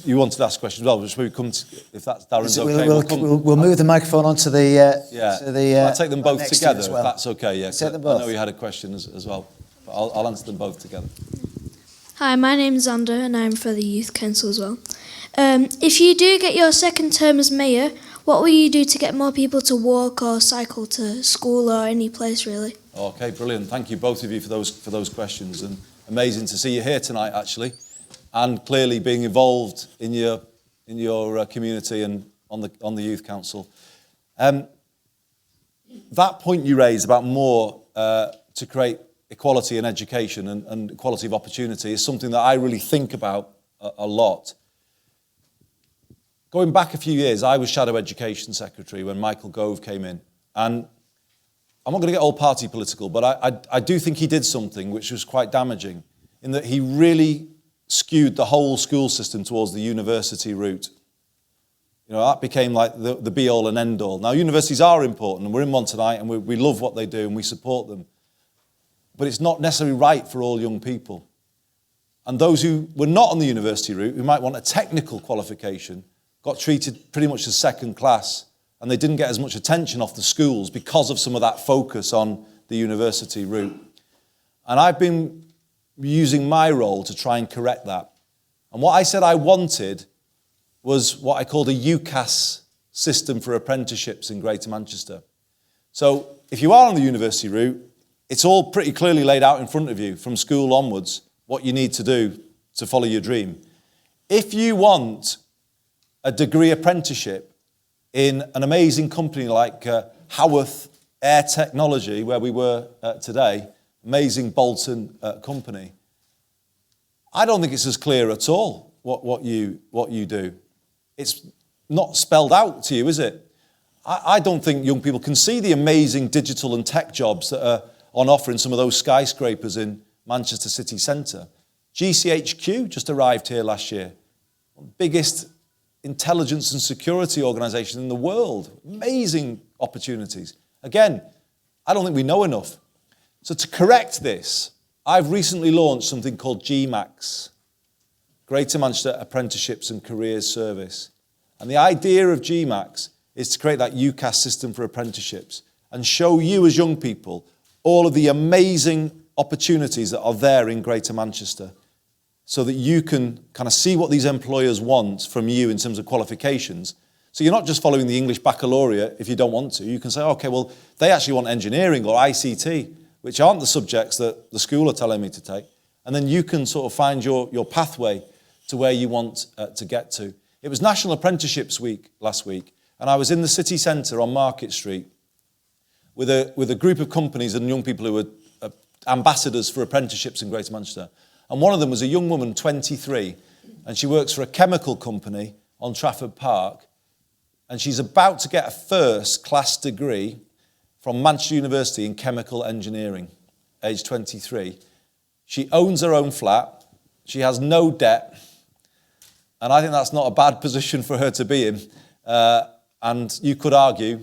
you wanted to ask questions as well, but should we come to, if that's Darren's okay? We'll move the microphone onto the... I'll take them both together, if that's okay. Yeah, take them both. I know you had a question as well, but I'll answer them both together. Hi, my name's Xander and I'm for the Youth Council as well. If you do get your second term as mayor, what will you do to get more people to walk or cycle to school or any place really? Okay, brilliant. Thank you both of you for those questions, and amazing to see you here tonight actually, and clearly being involved in your community and on the Youth Council. That point you raised about more to create equality in education and equality of opportunity is something that I really think about a lot. Going back a few years, I was Shadow Education Secretary when Michael Gove came in. And I'm not going to get all party political, but I do think he did something which was quite damaging, in that he really skewed the whole school system towards the university route. You know, that became like the be-all and end-all. Now, universities are important, and we're in one tonight, and we love what they do, and we support them. But it's not necessarily right for all young people. And those who were not on the university route, who might want a technical qualification, got treated pretty much as second class, and they didn't get as much attention off the schools because of some of that focus on the university route. And I've been using my role to try and correct that. And what I said I wanted was what I called a UCAS system for apprenticeships in Greater Manchester. So if you are on the university route, it's all pretty clearly laid out in front of you from school onwards, what you need to do to follow your dream. If you want a degree apprenticeship in an amazing company like Howarth Air Technology, where we were today, amazing Bolton company, I don't think it's as clear at all what you do. It's not spelled out to you, is it? I don't think young people can see the amazing digital and tech jobs that are on offer in some of those skyscrapers in Manchester city centre. GCHQ just arrived here last year. Biggest intelligence and security organisation in the world. Amazing opportunities. Again, I don't think we know enough. So to correct this, I've recently launched something called GMAX, Greater Manchester Apprenticeships and Careers Service. And the idea of GMAX is to create that UCAS system for apprenticeships and show you as young people all of the amazing opportunities that are there in Greater Manchester, so that you can kind of see what these employers want from you in terms of qualifications. So you're not just following the English baccalaureate if you don't want to. You can say, okay, well, they actually want engineering or ICT, which aren't the subjects that the school are telling me to take. And then you can sort of find your pathway to where you want to get to. It was National Apprenticeships Week last week, and I was in the city centre on Market Street with a group of companies and young people who were ambassadors for apprenticeships in Greater Manchester. And one of them was a young woman, 23, and she works for a chemical company on Trafford Park, and she's about to get a first-class degree from Manchester University in chemical engineering, age 23. She owns her own flat, she has no debt, and I think that's not a bad position for her to be in. And you could argue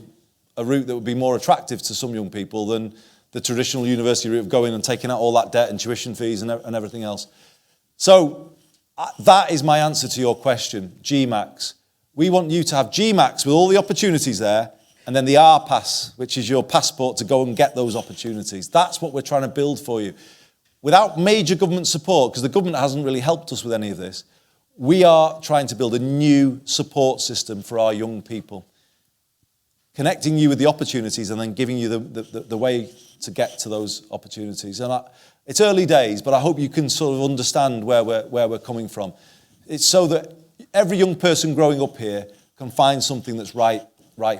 a route that would be more attractive to some young people than the traditional university route of going and taking out all that debt and tuition fees and everything else. So that is my answer to your question, GMAX. We want you to have GMAX with all the opportunities there, and then the ARPUs, which is your passport to go and get those opportunities. That's what we're trying to build for you. Without major government support, because the government hasn't really helped us with any of this, we are trying to build a new support system for our young people, connecting you with the opportunities and then giving you the way to get to those opportunities. And it's early days, but I hope you can sort of understand where we're coming from. It's so that every young person growing up here can find something that's right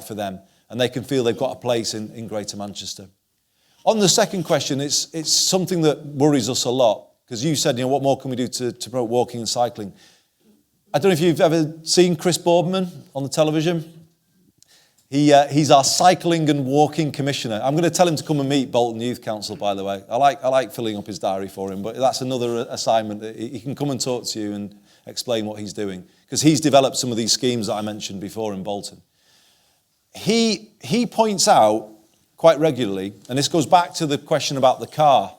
for them, and they can feel they've got a place in Greater Manchester. On the second question, it's something that worries us a lot, because you said, what more can we do to promote walking and cycling? I don't know if you've ever seen Chris Boardman on the television. He's our cycling and walking commissioner. I'm going to tell him to come and meet Bolton Youth Council, by the way. I like filling up his diary for him, but that's another assignment. He can come and talk to you and explain what he's doing, because he's developed some of these schemes that I mentioned before in Bolton. He points out quite regularly, and this goes back to the question about the car,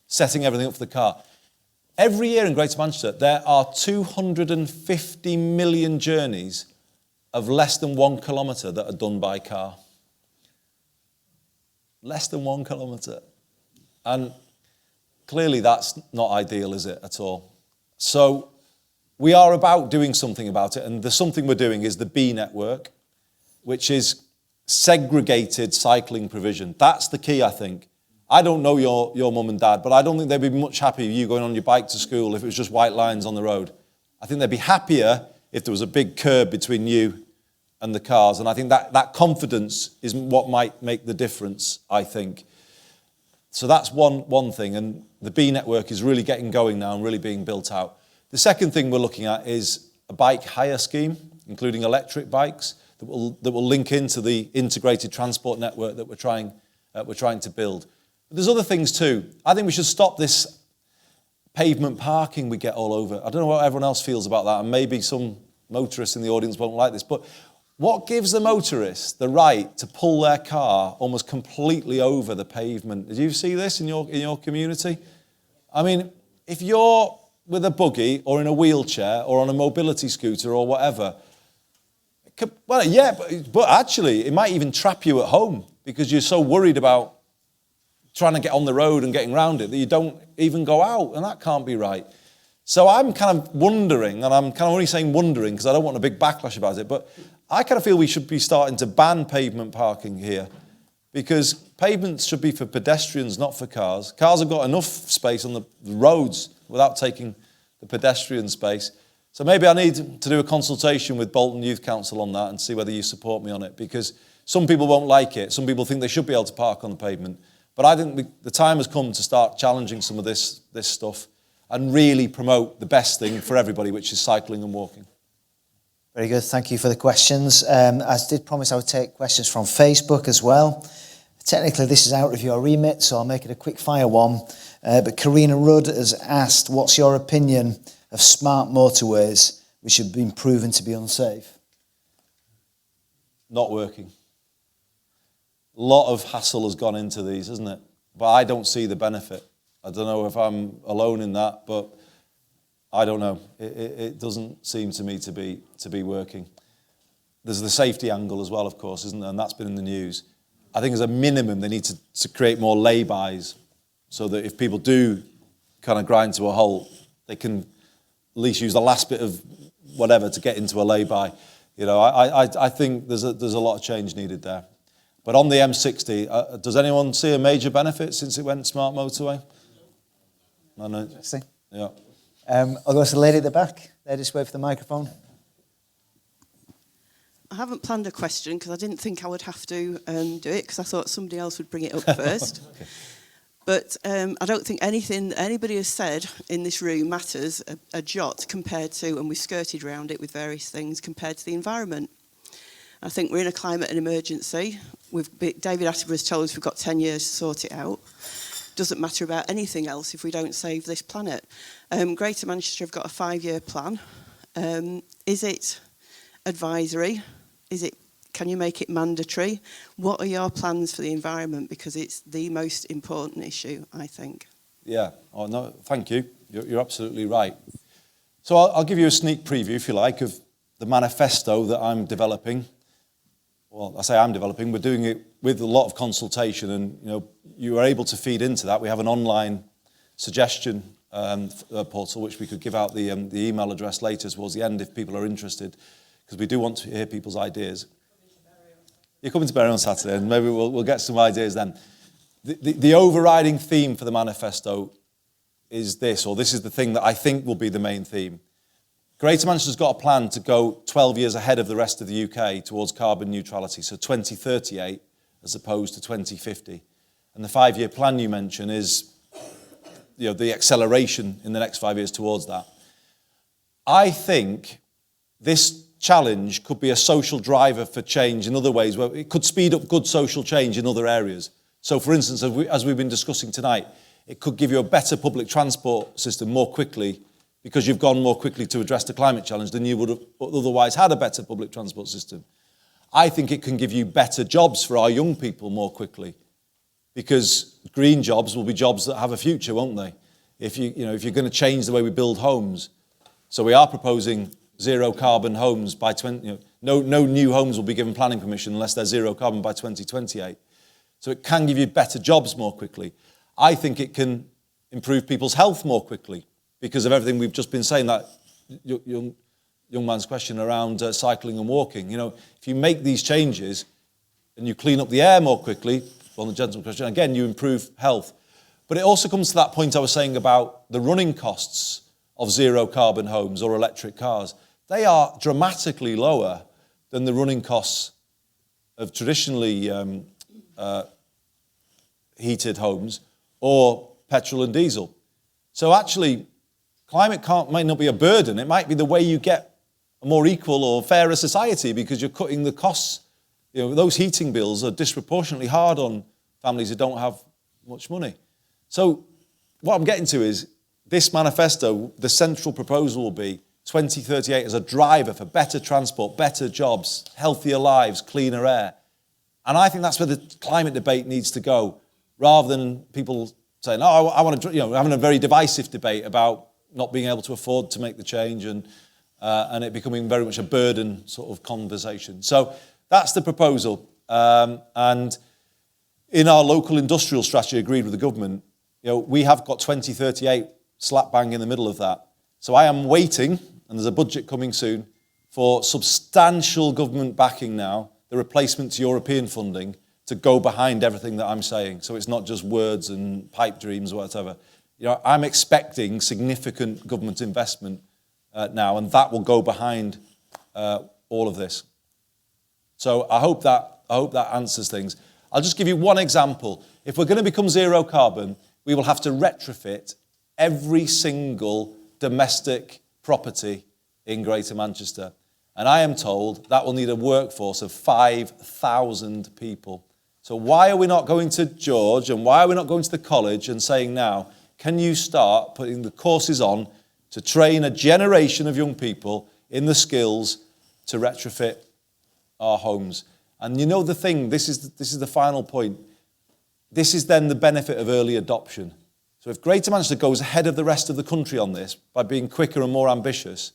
setting everything up for the car. Every year in Greater Manchester, there are 250 million journeys of less than 1 kilometre that are done by car. Less than 1 kilometre. And clearly that's not ideal, is it, at all? So we are about doing something about it, and the something we're doing is the B network, which is segregated cycling provision. That's the key, I think. I don't know your mum and dad, but I don't think they'd be much happier with you going on your bike to school if it was just white lines on the road. I think they'd be happier if there was a big curb between you and the cars. And I think that confidence is what might make the difference, I think. So that's one thing. And the B network is really getting going now and really being built out. The second thing we're looking at is a bike hire scheme, including electric bikes, that will link into the integrated transport network that we're trying to build. But there's other things too. I think we should stop this pavement parking we get all over. I don't know what everyone else feels about that, and maybe some motorists in the audience won't like this, but what gives the motorist the right to pull their car almost completely over the pavement? Did you see this in your community? I mean, if you're with a buggy or in a wheelchair or on a mobility scooter or whatever, well, yeah, but actually it might even trap you at home because you're so worried about trying to get on the road and getting around it that you don't even go out, and that can't be right. So I'm kind of wondering, and I'm kind of only saying wondering because I don't want a big backlash about it, but I kind of feel we should be starting to ban pavement parking here because pavements should be for pedestrians, not for cars. Cars have got enough space on the roads without taking the pedestrian space. So maybe I need to do a consultation with Bolton Youth Council on that and see whether you support me on it, because some people won't like it. Some people think they should be able to park on the pavement. But I think the time has come to start challenging some of this stuff and really promote the best thing for everybody, which is cycling and walking. Very good. Thank you for the questions. I did promise I would take questions from Facebook as well. Technically, this is out of your remit, so I'll make it a quick fire one. But Karina Rudd has asked, what's your opinion of smart motorways which have been proven to be unsafe? Not working. A lot of hassle has gone into these, isn't it? But I don't see the benefit. I don't know if I'm alone in that, but I don't know. It doesn't seem to me to be working. There's the safety angle as well, of course, isn't there? And that's been in the news. I think as a minimum, they need to create more lay-bys so that if people do kind of grind to a halt, they can at least use the last bit of whatever to get into a lay-by. You know, I think there's a lot of change needed there. But on the M60, does anyone see a major benefit since it went smart motorway? No. Interesting. Yeah. I'll go to the lady at the back. There, just wait for the microphone. I haven't planned a question because I didn't think I would have to do it because I thought somebody else would bring it up first. Okay. But I don't think anything that anybody has said in this room matters a jot compared to, and we've skirted around it with various things, compared to the environment. I think we're in a climate emergency. David Attenborough has told us we've got 10 years to sort it out. Doesn't matter about anything else if we don't save this planet. Greater Manchester have got a 5-year plan. Is it advisory? Can you make it mandatory? What are your plans for the environment? Because it's the most important issue, I think. Yeah. Oh, no, thank you. You're absolutely right. So I'll give you a sneak preview, if you like, of the manifesto that I'm developing. Well, I say I'm developing. We're doing it with a lot of consultation, and you are able to feed into that. We have an online suggestion portal, which we could give out the email address later towards the end if people are interested, because we do want to hear people's ideas. You're coming to Bury on Saturday, and maybe we'll get some ideas then. The overriding theme for the manifesto is this, or this is the thing that I think will be the main theme. Greater Manchester's got a plan to go 12 years ahead of the rest of the UK towards carbon neutrality, so 2038 as opposed to 2050. And the 5-year plan you mentioned is the acceleration in the next 5 years towards that. I think this challenge could be a social driver for change in other ways, where it could speed up good social change in other areas. So, for instance, as we've been discussing tonight, it could give you a better public transport system more quickly because you've gone more quickly to address the climate challenge than you would have otherwise had a better public transport system. I think it can give you better jobs for our young people more quickly, because green jobs will be jobs that have a future, won't they? If you're going to change the way we build homes. So we are proposing zero carbon homes by no new homes will be given planning permission unless they're zero carbon by 2028. So it can give you better jobs more quickly. I think it can improve people's health more quickly because of everything we've just been saying, that young man's question around cycling and walking. If you make these changes and you clean up the air more quickly, on the gentleman's question, again, you improve health. But it also comes to that point I was saying about the running costs of zero carbon homes or electric cars. They are dramatically lower than the running costs of traditionally heated homes or petrol and diesel. So actually, climate might not be a burden. It might be the way you get a more equal or fairer society, because you're cutting the costs. You know, those heating bills are disproportionately hard on families who don't have much money. So what I'm getting to is this manifesto, the central proposal will be 2038 as a driver for better transport, better jobs, healthier lives, cleaner air. And I think that's where the climate debate needs to go, rather than people saying, oh, I want to, having a very divisive debate about not being able to afford to make the change and it becoming very much a burden sort of conversation. So that's the proposal. And in our local industrial strategy agreed with the government, we have got 2038 slap bang in the middle of that. So I am waiting, and there's a budget coming soon, for substantial government backing now, the replacement to European funding, to go behind everything that I'm saying. So it's not just words and pipe dreams or whatever. I'm expecting significant government investment now, and that will go behind all of this. So I hope that answers things. I'll just give you one example. If we're going to become zero carbon, we will have to retrofit every single domestic property in Greater Manchester. And I am told that will need a workforce of 5,000 people. So why are we not going to George, and why are we not going to the college and saying now, can you start putting the courses on to train a generation of young people in the skills to retrofit our homes? And you know the thing, this is the final point. This is then the benefit of early adoption. So if Greater Manchester goes ahead of the rest of the country on this by being quicker and more ambitious,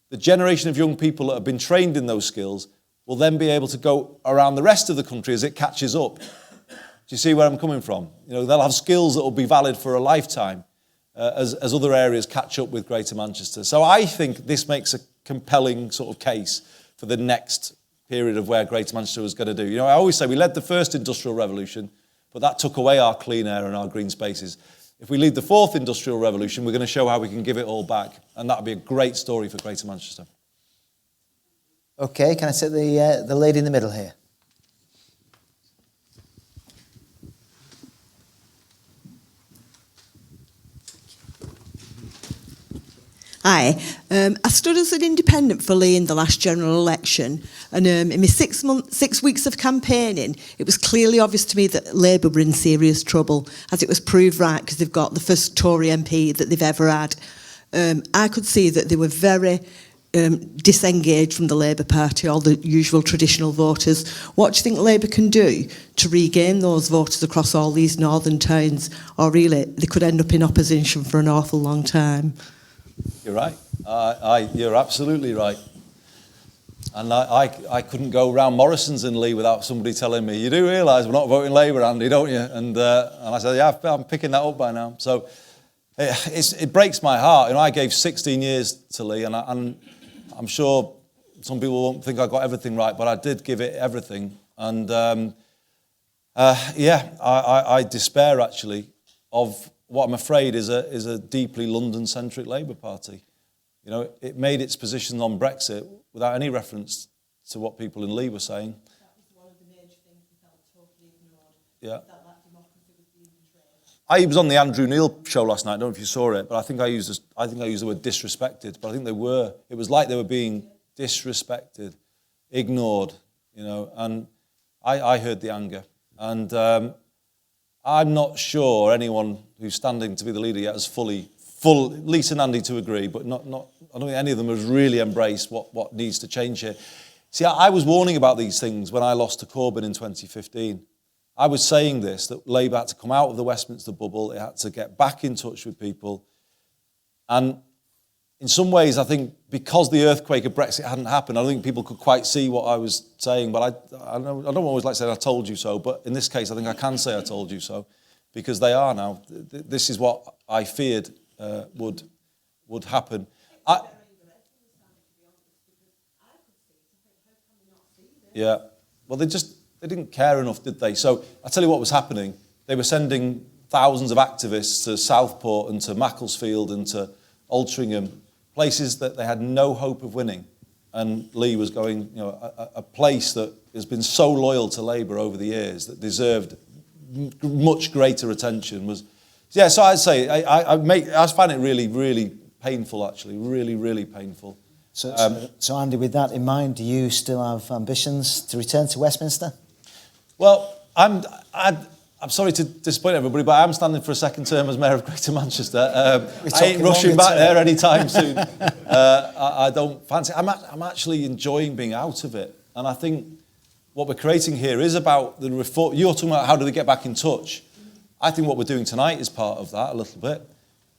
the generation of young people that have been trained in those skills will then be able to go around the rest of the country as it catches up. Do you see where I'm coming from? They'll have skills that will be valid for a lifetime as other areas catch up with Greater Manchester. So I think this makes a compelling sort of case for the next period of where Greater Manchester was going to do. I always say we led the first industrial revolution, but that took away our clean air and our green spaces. If we lead the fourth industrial revolution, we're going to show how we can give it all back. And that would be a great story for Greater Manchester. Okay, can I sit the lady in the middle here? Hi. I stood as an independent for Lee in the last general election, and in my 6 weeks of campaigning, it was clearly obvious to me that Labour were in serious trouble, as it was proved right because they've got the first Tory MP that they've ever had. I could see that they were very disengaged from the Labour Party, all the usual traditional voters. What do you think Labour can do to regain those voters across all these northern towns, or really they could end up in opposition for an awful long time? You're right. You're absolutely right. And I couldn't go round Morrison's in Lee without somebody telling me, you do realise we're not voting Labour, Andy, don't you? And I said, yeah, I'm picking that up by now. So it breaks my heart. I gave 16 years to Lee, and I'm sure some people won't think I got everything right, but I did give it everything. And I despair actually of what I'm afraid is a deeply London-centric Labour Party. It made its position on Brexit without any reference to what people in Lee were saying. That was one of the major things we felt totally ignored. Yeah. That democracy was being betrayed. I was on the Andrew Neil show last night. I don't know if you saw it, but I think I used the word disrespected. But I think they were. It was like they were being disrespected, ignored. And I heard the anger. And I'm not sure anyone who's standing to be the leader yet has Lisa and Andy to agree, but not. I don't think any of them has really embraced what needs to change here. See, I was warning about these things when I lost to Corbyn in 2015. I was saying this, that Labour had to come out of the Westminster bubble, it had to get back in touch with people. And in some ways, I think because the earthquake of Brexit hadn't happened, I don't think people could quite see what I was saying. But I don't always like saying I told you so, but in this case, I think I can say I told you so, because they are now. This is what I feared would happen. Yeah. Well, they didn't care enough, did they? So I tell you what was happening. They were sending thousands of activists to Southport and to Macclesfield and to Altrincham, places that they had no hope of winning. and Lee was going, a place that has been so loyal to Labour over the years that deserved much greater attention was, yeah. So I'd say I find it really, really painful, actually, really, really painful. So Andy, with that in mind, do you still have ambitions to return to Westminster? Well, I'm sorry to disappoint everybody, but I'm standing for a second term as Mayor of Greater Manchester. I ain't rushing back there anytime soon. I don't fancy. I'm actually enjoying being out of it, and I think what we're creating here is about the reform. You're talking about how do they get back in touch. I think what we're doing tonight is part of that a little bit,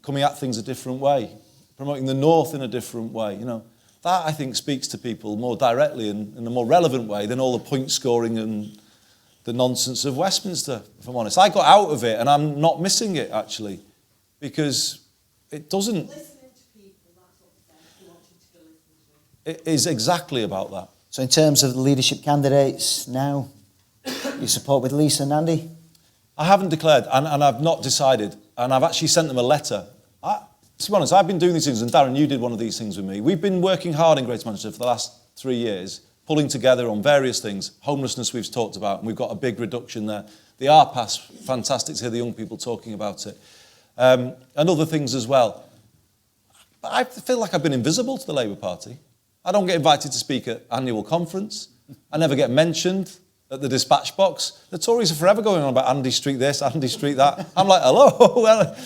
coming at things a different way, promoting the North in a different way. That I think speaks to people more directly and in a more relevant way than all the point scoring and the nonsense of Westminster, if I'm honest. I got out of it and I'm not missing it, actually, because it doesn't... Listening to people, that's what you want to go listen to. It is exactly about that. So in terms of the leadership candidates now, you support with Lisa and Andy? I haven't declared, and I've not decided, and I've actually sent them a letter. To be honest, I've been doing these things, and Darren, you did one of these things with me. We've been working hard in Greater Manchester for the last 3 years, pulling together on various things. Homelessness we've talked about, and we've got a big reduction there. The ARPUs, fantastic to hear the young people talking about it. And other things as well. But I feel like I've been invisible to the Labour Party. I don't get invited to speak at annual conference. I never get mentioned at the dispatch box. The Tories are forever going on about Andy Street this, Andy Street that. I'm like, hello? Well,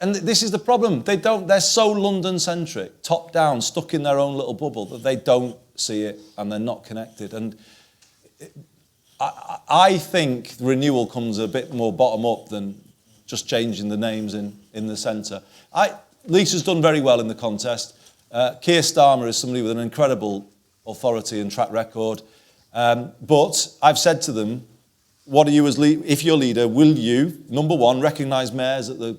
and this is the problem. They're so London-centric, top-down, stuck in their own little bubble that they don't see it and they're not connected. And I think renewal comes a bit more bottom-up than just changing the names in the centre. Lisa's done very well in the contest. Keir Starmer is somebody with an incredible authority and track record. But I've said to them, what are you as if you're leader, will you, number one, recognise mayors at the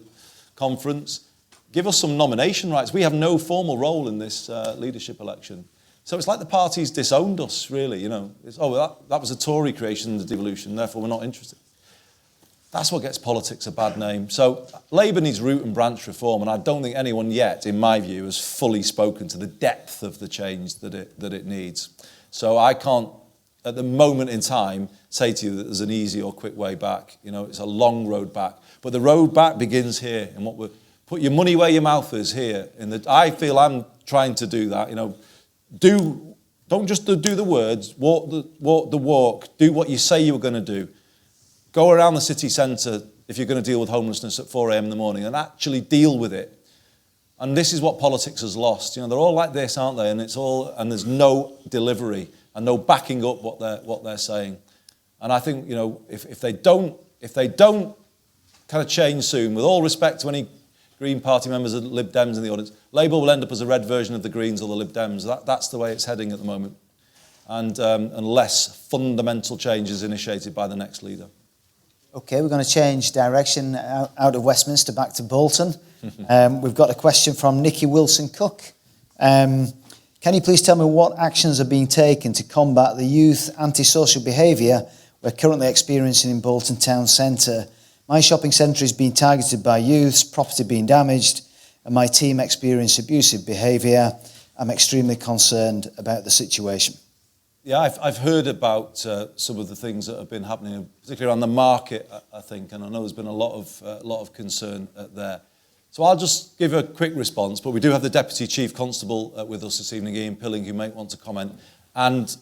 conference, give us some nomination rights? We have no formal role in this leadership election. So it's like the party's disowned us, really. That was a Tory creation, the devolution, therefore we're not interested. That's what gets politics a bad name. So Labour needs root and branch reform, and I don't think anyone yet, in my view, has fully spoken to the depth of the change that it needs. So I can't, at the moment in time, say to you that there's an easy or quick way back. It's a long road back. But the road back begins here, and put your money where your mouth is here. I feel I'm trying to do that. Don't just do the words, walk the walk, do what you say you were going to do. Go around the city centre if you're going to deal with homelessness at 4 a.m. in the morning and actually deal with it. And this is what politics has lost. They're all like this, aren't they? And there's no delivery and no backing up what they're saying. And I think if they don't kind of change soon, with all respect to any Green Party members of the Lib Dems in the audience, Labour will end up as a red version of the Greens or the Lib Dems. That's the way it's heading at the moment. And unless fundamental change is initiated by the next leader. Okay, we're going to change direction out of Westminster back to Bolton. We've got a question from Nikki Wilson-Cook. Can you please tell me what actions are being taken to combat the youth antisocial behaviour we're currently experiencing in Bolton town centre? My shopping centre is being targeted by youths, property being damaged, and my team experience abusive behaviour. I'm extremely concerned about the situation. Yeah, I've heard about some of the things that have been happening, particularly around the market, I think, and I know there's been a lot of concern there. So I'll just give a quick response, but we do have the Deputy Chief Constable with us this evening, Ian Pilling, who might want to comment, and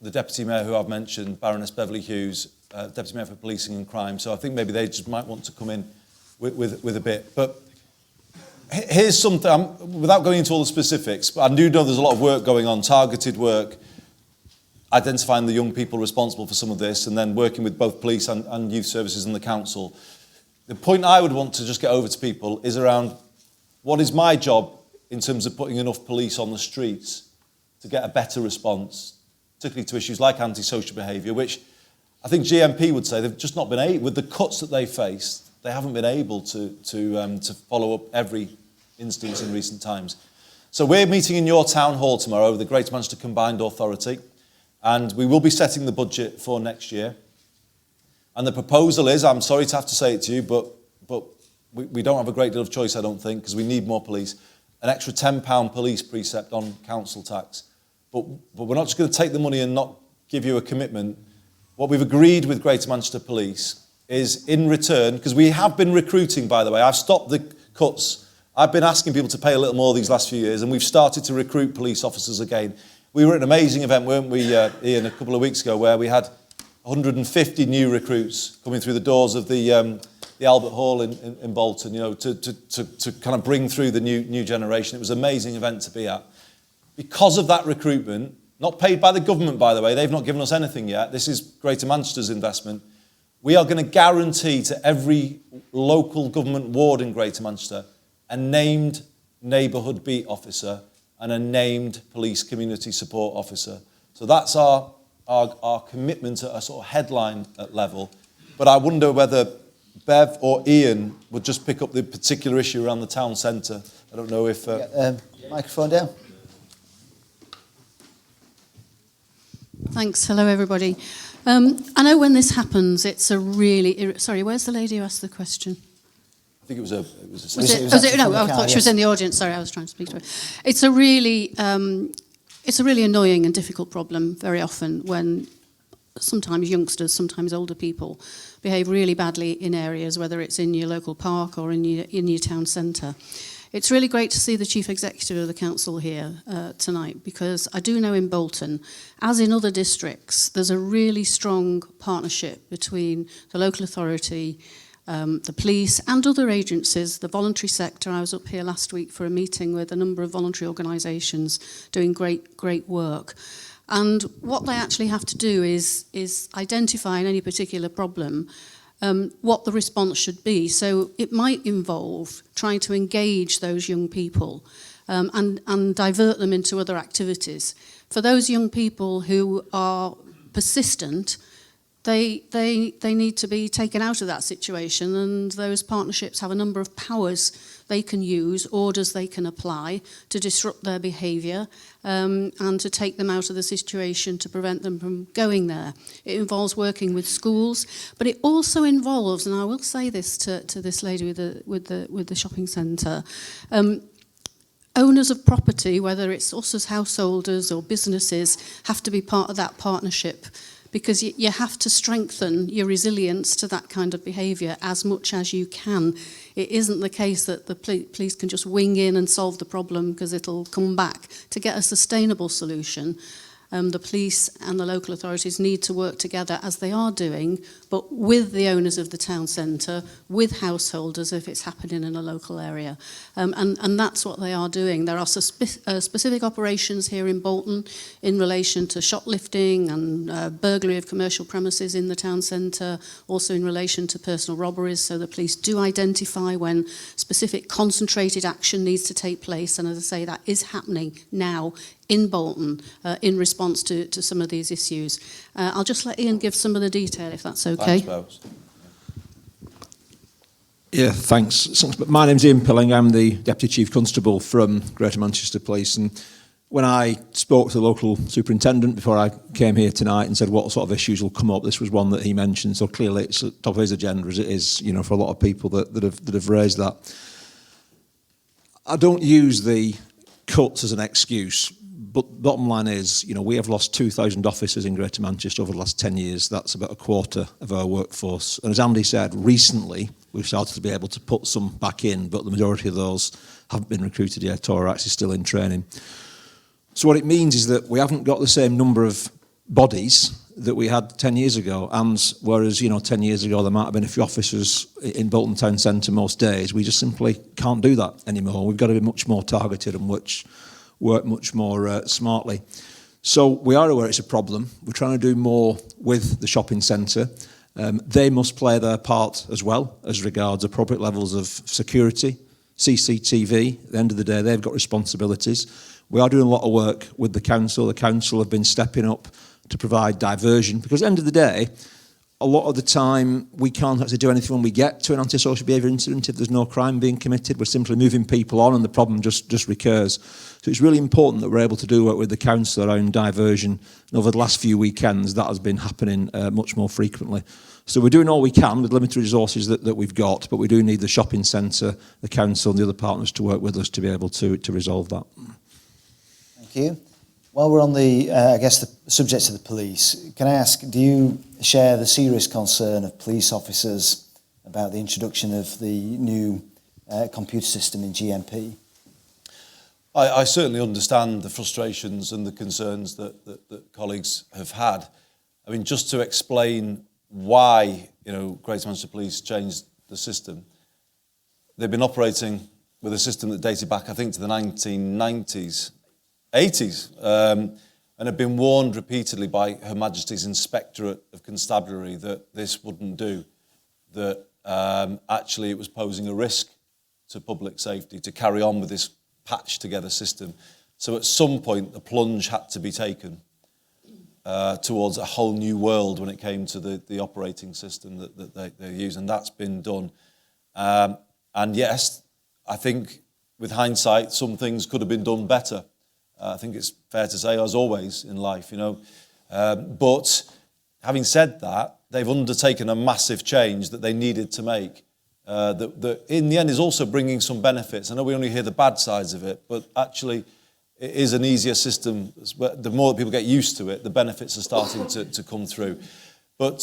the Deputy Mayor who I've mentioned, Baroness Beverly Hughes, Deputy Mayor for Policing and Crime. So I think maybe they just might want to come in with a bit. But here's something, without going into all the specifics, but I do know there's a lot of work going on, targeted work, identifying the young people responsible for some of this, and then working with both police and youth services and the council. The point I would want to just get over to people is around what is my job in terms of putting enough police on the streets to get a better response, particularly to issues like antisocial behaviour, which I think GMP would say they've just not been able, with the cuts that they faced, they haven't been able to follow up every instance in recent times. So we're meeting in your town hall tomorrow, the Greater Manchester Combined Authority, and we will be setting the budget for next year. And the proposal is, I'm sorry to have to say it to you, but we don't have a great deal of choice, I don't think, because we need more police. An extra £10 police precept on council tax. but we're not just going to take the money and not give you a commitment. What we've agreed with Greater Manchester Police is in return, because we have been recruiting, by the way, I've stopped the cuts. I've been asking people to pay a little more these last few years, and we've started to recruit police officers again. We were at an amazing event, weren't we, Ian, a couple of weeks ago, where we had 150 new recruits coming through the doors of the Albert Hall in Bolton, you know, to kind of bring through the new generation. It was an amazing event to be at. Because of that recruitment, not paid by the government, by the way, they've not given us anything yet. This is Greater Manchester's investment. We are going to guarantee to every local government ward in Greater Manchester a named neighbourhood beat officer and a named police community support officer. So that's our commitment at a sort of headline level. But I wonder whether Bev or Ian would just pick up the particular issue around the town centre. I don't know if... Microphone down. Thanks. Hello, everybody. I know when this happens, it's a really... Sorry, where's the lady who asked the question? I think it was a... No, I thought she was in the audience. Sorry, I was trying to speak to her. It's a really annoying and difficult problem very often when sometimes youngsters, sometimes older people behave really badly in areas, whether it's in your local park or in your town centre. It's really great to see the Chief Executive of the Council here tonight, because I do know in Bolton, as in other districts, there's a really strong partnership between the local authority, the police and other agencies, the voluntary sector. I was up here last week for a meeting with a number of voluntary organisations doing great work. And what they actually have to do is identify in any particular problem what the response should be. So it might involve trying to engage those young people and divert them into other activities. For those young people who are persistent, they need to be taken out of that situation, and those partnerships have a number of powers they can use, orders they can apply to disrupt their behaviour and to take them out of the situation, to prevent them from going there. It involves working with schools, but it also involves, and I will say this to this lady with the shopping centre, owners of property, whether it's us as householders or businesses, have to be part of that partnership, because you have to strengthen your resilience to that kind of behaviour as much as you can. It isn't the case that the police can just wing in and solve the problem because it'll come back. To get a sustainable solution, the police and the local authorities need to work together, as they are doing, but with the owners of the town centre, with householders if it's happening in a local area. And that's what they are doing. There are specific operations here in Bolton in relation to shoplifting and burglary of commercial premises in the town centre, also in relation to personal robberies, so the police do identify when specific concentrated action needs to take place, and as I say, that is happening now in Bolton in response to some of these issues. I'll just let Ian give some of the detail, if that's okay. Thanks, Yeah, thanks. My name's Ian Pilling. I'm the Deputy Chief Constable from Greater Manchester Police. And when I spoke to the local superintendent before I came here tonight and said what sort of issues will come up, this was one that he mentioned. So clearly it's at the top of his agenda, as it is, you know, for a lot of people that have raised that. I don't use the cuts as an excuse. But bottom line is, you know, we have lost 2,000 officers in Greater Manchester over the last 10 years. That's about a quarter of our workforce. And as Andy said, recently we've started to be able to put some back in, but the majority of those haven't been recruited yet or are actually still in training. So what it means is that we haven't got the same number of bodies that we had 10 years ago. And whereas, you know, 10 years ago there might have been a few officers in Bolton Town Centre most days, we just simply can't do that anymore. We've got to be much more targeted and work much more smartly. So we are aware it's a problem. We're trying to do more with the shopping centre. They must play their part as well as regards appropriate levels of security, CCTV. At the end of the day, they've got responsibilities. We are doing a lot of work with the council. The council have been stepping up to provide diversion, because at the end of the day, a lot of the time we can't actually do anything when we get to an antisocial behaviour incident if there's no crime being committed. We're simply moving people on and the problem just recurs. So it's really important that we're able to do work with the council around diversion. And over the last few weekends, that has been happening much more frequently. So we're doing all we can with limited resources that we've got, but we do need the shopping centre, the council and the other partners to work with us to be able to resolve that. Thank you. While we're on the, I guess, the subject of the police, can I ask, do you share the serious concern of police officers about the introduction of the new computer system in GMP? I certainly understand the frustrations and the concerns that colleagues have had. I mean, just to explain why, Greater Manchester Police changed the system, they've been operating with a system that dated back, I think, to the 1990s, 80s, and have been warned repeatedly by Her Majesty's Inspectorate of Constabulary that this wouldn't do, that actually it was posing a risk to public safety to carry on with this patched together system. So at some point, the plunge had to be taken towards a whole new world when it came to the operating system that they use, and that's been done. And yes, I think with hindsight, some things could have been done better. I think it's fair to say, as always in life, But having said that, they've undertaken a massive change that they needed to make. That in the end is also bringing some benefits. I know we only hear the bad sides of it, but actually it is an easier system. The more that people get used to it, the benefits are starting to come through. But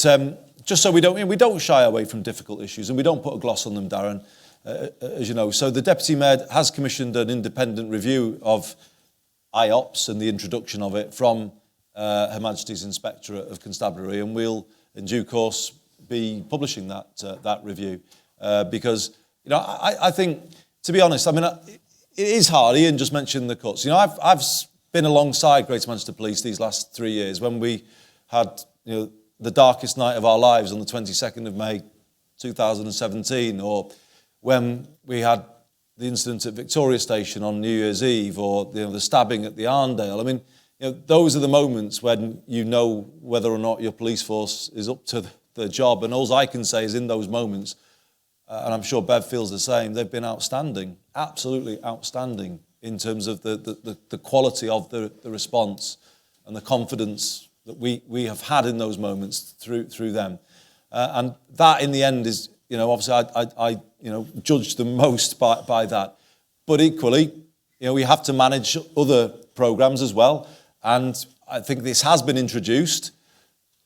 just so we don't shy away from difficult issues, and we don't put a gloss on them, Darren, as you know. So the Deputy Mayor has commissioned an independent review of IOPS and the introduction of it from Her Majesty's Inspectorate of Constabulary, and we'll, in due course, be publishing that review. Because, I think, to be honest, it is hard. Ian just mentioned the cuts. I've been alongside Greater Manchester Police these last 3 years when we had, the darkest night of our lives on the 22nd of May 2017, or when we had the incident at Victoria Station on New Year's Eve, or the stabbing at the Arndale. Those are the moments when you know whether or not your police force is up to the job. And all I can say is in those moments, and I'm sure Bev feels the same, they've been outstanding, absolutely outstanding in terms of the quality of the response and the confidence that we have had in those moments through them. And that in the end is, obviously I judge them most by that. But equally, we have to manage other programmes as well. And I think this has been introduced,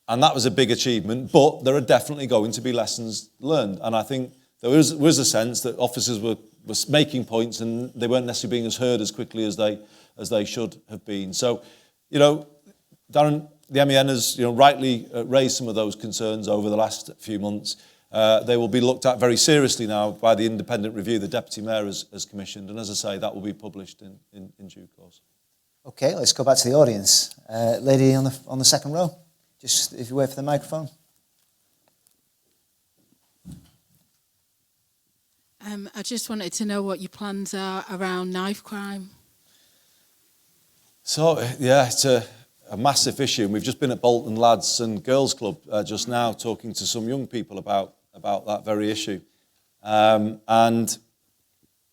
and that was a big achievement, but there are definitely going to be lessons learned. And I think there was a sense that officers were making points and they weren't necessarily being heard as quickly as they should have been. So, Darren, the MEN has rightly raised some of those concerns over the last few months. They will be looked at very seriously now by the independent review the Deputy Mayor has commissioned. And as I say, that will be published in due course. Okay, let's go back to the audience. Lady on the second row, just if you wait for the microphone. I just wanted to know what your plans are around knife crime. So, yeah, it's a massive issue. And we've just been at Bolton Lads and Girls Club just now talking to some young people about that very issue. And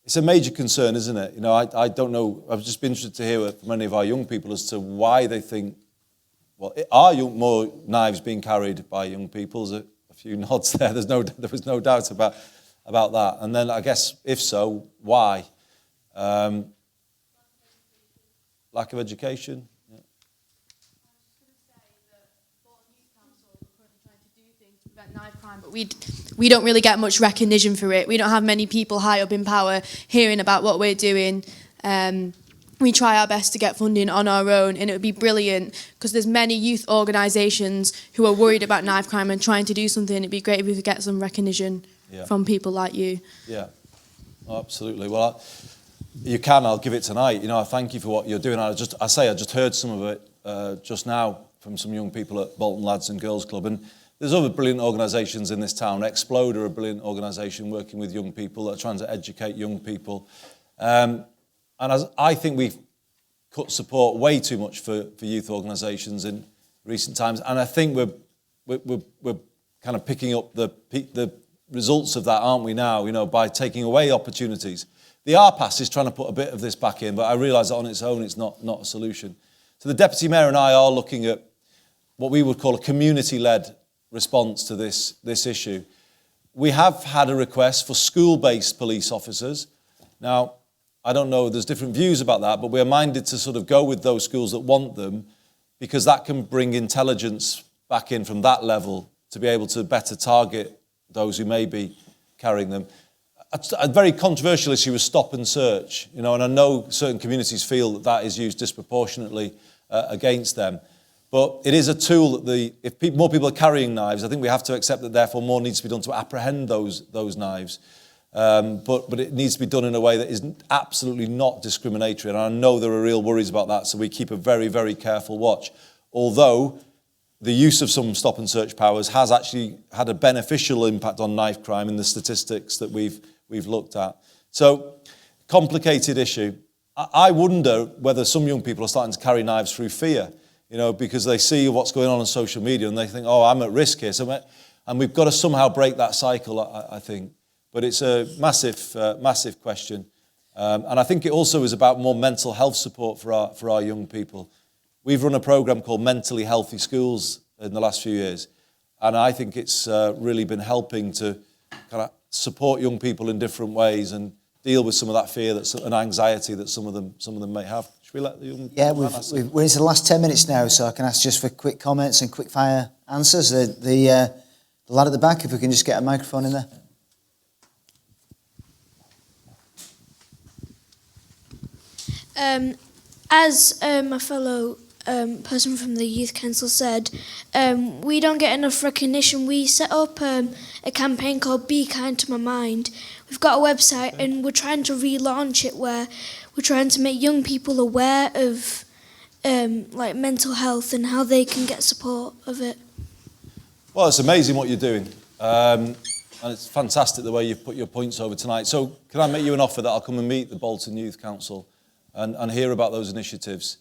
it's a major concern, isn't it? I don't know. I've just been interested to hear from many of our young people as to why they think, are more knives being carried by young people? There's a few nods there. There was no doubt about that. And then I guess, if so, why? Lack of education? Yeah. Knife crime, but we don't really get much recognition for it. We don't have many people high up in power hearing about what we're doing. We try our best to get funding on our own, and it would be brilliant because there's many youth organisations who are worried about knife crime and trying to do something. It'd be great if we could get some recognition from people like you. Yeah, absolutely. Well, you can. I'll give it tonight. I thank you for what you're doing. I just heard some of it just now from some young people at Bolton Lads and Girls Club, and there's other brilliant organisations in this town. Explode are a brilliant organisation working with young people that are trying to educate young people. And I think we've cut support way too much for youth organisations in recent times, and I think we're kind of picking up the results of that, aren't we now? By taking away opportunities. The ARPUs is trying to put a bit of this back in, but I realise that on its own it's not a solution. So the Deputy Mayor and I are looking at what we would call a community-led response to this issue. We have had a request for school-based police officers. Now, I don't know, there's different views about that, but we're minded to sort of go with those schools that want them, because that can bring intelligence back in from that level to be able to better target those who may be carrying them. A very controversial issue was stop and search, and I know certain communities feel that that is used disproportionately against them. But it is a tool that if more people are carrying knives, I think we have to accept that therefore more needs to be done to apprehend those knives. But it needs to be done in a way that is absolutely not discriminatory. And I know there are real worries about that, so we keep a very, very careful watch. Although the use of some stop and search powers has actually had a beneficial impact on knife crime in the statistics that we've looked at. So, complicated issue. I wonder whether some young people are starting to carry knives through fear, because they see what's going on social media and they think, oh, I'm at risk here. And we've got to somehow break that cycle, I think. But it's a massive question. And I think it also is about more mental health support for our young people. We've run a programme called Mentally Healthy Schools in the last few years. And I think it's really been helping to kind of support young people in different ways and deal with some of that fear and anxiety that some of them may have. Should we let the young Yeah, we're into the last 10 minutes now, so I can ask just for quick comments and quick fire answers. The lad at the back, if we can just get a microphone in there. As my fellow person from the Youth Council said, we don't get enough recognition. We set up a campaign called Be Kind to My Mind. We've got a website and we're trying to relaunch it, where we're trying to make young people aware of like mental health and how they can get support of it. Well, it's amazing what you're doing. And it's fantastic the way you've put your points over tonight. So can I make you an offer that I'll come and meet the Bolton Youth Council and hear about those initiatives?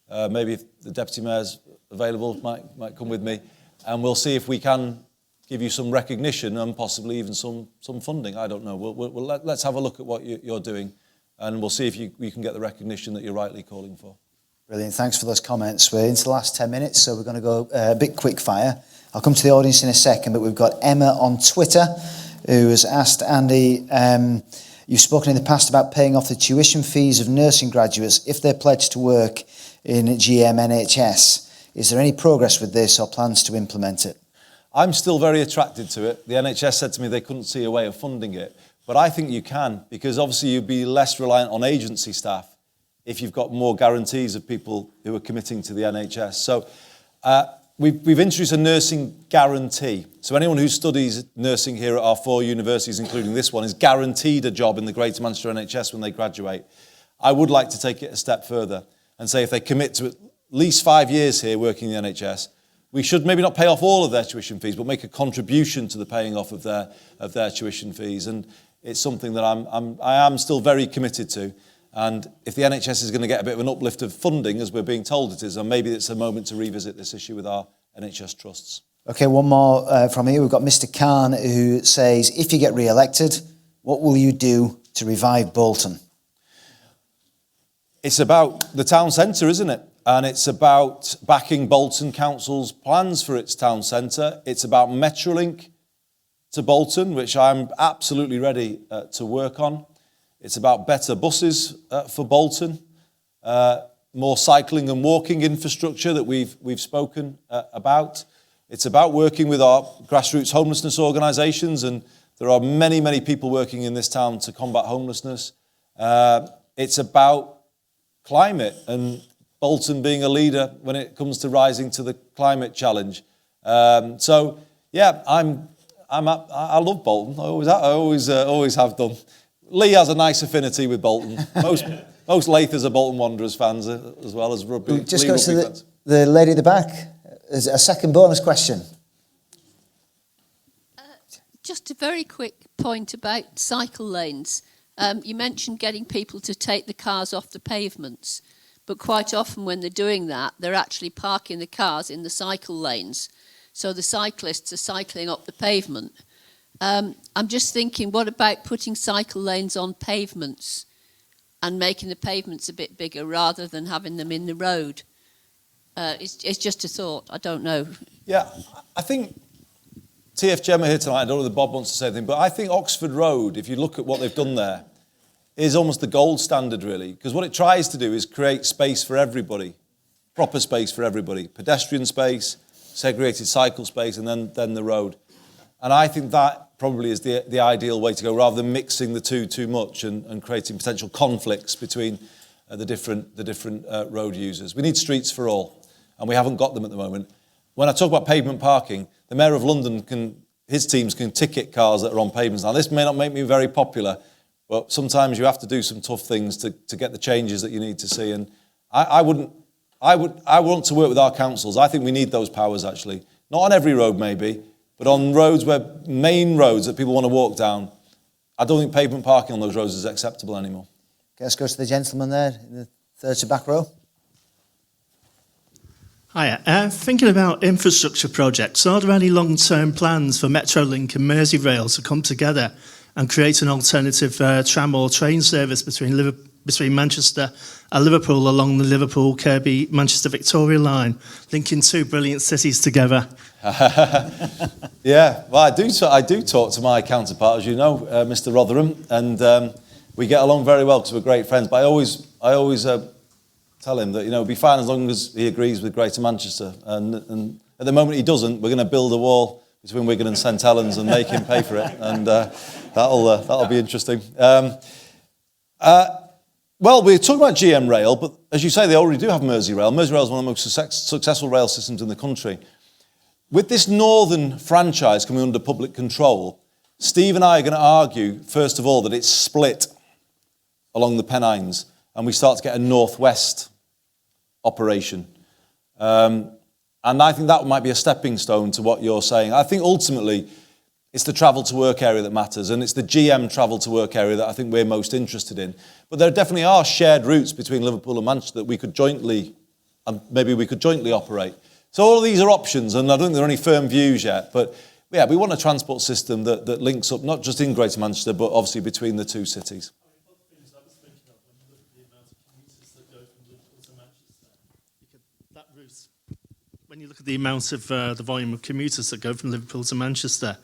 Maybe if the Deputy Mayor's available, might come with me, and we'll see if we can give you some recognition and possibly even some funding. I don't know. Let's have a look at what you're doing, and we'll see if you can get the recognition that you're rightly calling for. Brilliant. Thanks for those comments. We're into the last 10 minutes, so we're going to go a bit quick fire. I'll come to the audience in a second, but we've got Emma on Twitter who has asked, Andy, you've spoken in the past about paying off the tuition fees of nursing graduates if they're pledged to work in GM-NHS. Is there any progress with this or plans to implement it? I'm still very attracted to it. The NHS said to me they couldn't see a way of funding it, but I think you can, because obviously you'd be less reliant on agency staff if you've got more guarantees of people who are committing to the NHS. So we've introduced a nursing guarantee. So anyone who studies nursing here at our 4 universities, including this one, is guaranteed a job in the Greater Manchester NHS when they graduate. I would like to take it a step further and say if they commit to at least 5 years here working in the NHS, we should maybe not pay off all of their tuition fees, but make a contribution to the paying off of their tuition fees. And it's something that I am still very committed to. And if the NHS is going to get a bit of an uplift of funding, as we're being told it is, then maybe it's a moment to revisit this issue with our NHS trusts. Okay, one more from here. We've got Mr. Khan, who says, if you get re-elected, what will you do to revive Bolton? It's about the town centre, isn't it? And it's about backing Bolton Council's plans for its town centre. It's about Metrolink to Bolton, which I'm absolutely ready to work on. It's about better buses for Bolton, more cycling and walking infrastructure that we've spoken about. It's about working with our grassroots homelessness organisations, and there are many, many people working in this town to combat homelessness. It's about climate and Bolton being a leader when it comes to rising to the climate challenge. So yeah, I love Bolton. I always have done. Lee has a nice affinity with Bolton. Most Lathers are Bolton Wanderers fans as well as rugby. Just go to the lady at the back. There's a second bonus question. Just a very quick point about cycle lanes. You mentioned getting people to take the cars off the pavements, but quite often when they're doing that, they're actually parking the cars in the cycle lanes. So the cyclists are cycling up the pavement. I'm just thinking, what about putting cycle lanes on pavements and making the pavements a bit bigger rather than having them in the road? It's just a thought. I don't know. Yeah, I think TF Gemma here tonight, I don't know whether Bob wants to say anything, but I think Oxford Road, if you look at what they've done there, is almost the gold standard, really, because what it tries to do is create space for everybody, proper space for everybody, pedestrian space, segregated cycle space, and then the road. And I think that probably is the ideal way to go, rather than mixing the two too much and creating potential conflicts between the different road users. We need streets for all, and we haven't got them at the moment. When I talk about pavement parking, the Mayor of London his teams can ticket cars that are on pavements. Now, this may not make me very popular, but sometimes you have to do some tough things to get the changes that you need to see. And I want to work with our councils. I think we need those powers, actually. Not on every road, maybe, but on roads main roads that people want to walk down. I don't think pavement parking on those roads is acceptable anymore. Okay, let's go to the gentleman there in the third to back row. Hiya. Thinking about infrastructure projects, are there any long-term plans for Metrolink and Merseyrail to come together and create an alternative tram or train service between Manchester and Liverpool along the Liverpool, Kirkby, Manchester Victoria line, linking two brilliant cities together? Yeah, well, I do talk to my counterpart, as you know, Mr. Rotherham, and we get along very well because we're great friends. But I always tell him that, it'll be fine as long as he agrees with Greater Manchester. And at the moment he doesn't, we're going to build a wall between Wigan and St Helens and make him pay for it, and that'll be interesting. Well, we're talking about GM Rail, but as you say, they already do have Merseyrail. Merseyrail is one of the most successful rail systems in the country. With this northern franchise coming under public control, Steve and I are going to argue, first of all, that it's split along the Pennines, and we start to get a northwest operation. And I think that might be a stepping stone to what you're saying. I think ultimately it's the travel to work area that matters, and it's the GM travel to work area that I think we're most interested in. But there definitely are shared routes between Liverpool and Manchester that we could jointly operate. So all of these are options, and I don't think there are any firm views yet. But yeah, we want a transport system that links up not just in Greater Manchester, but obviously between the two cities. When you look at the amount of the volume of commuters that go from Liverpool to Manchester,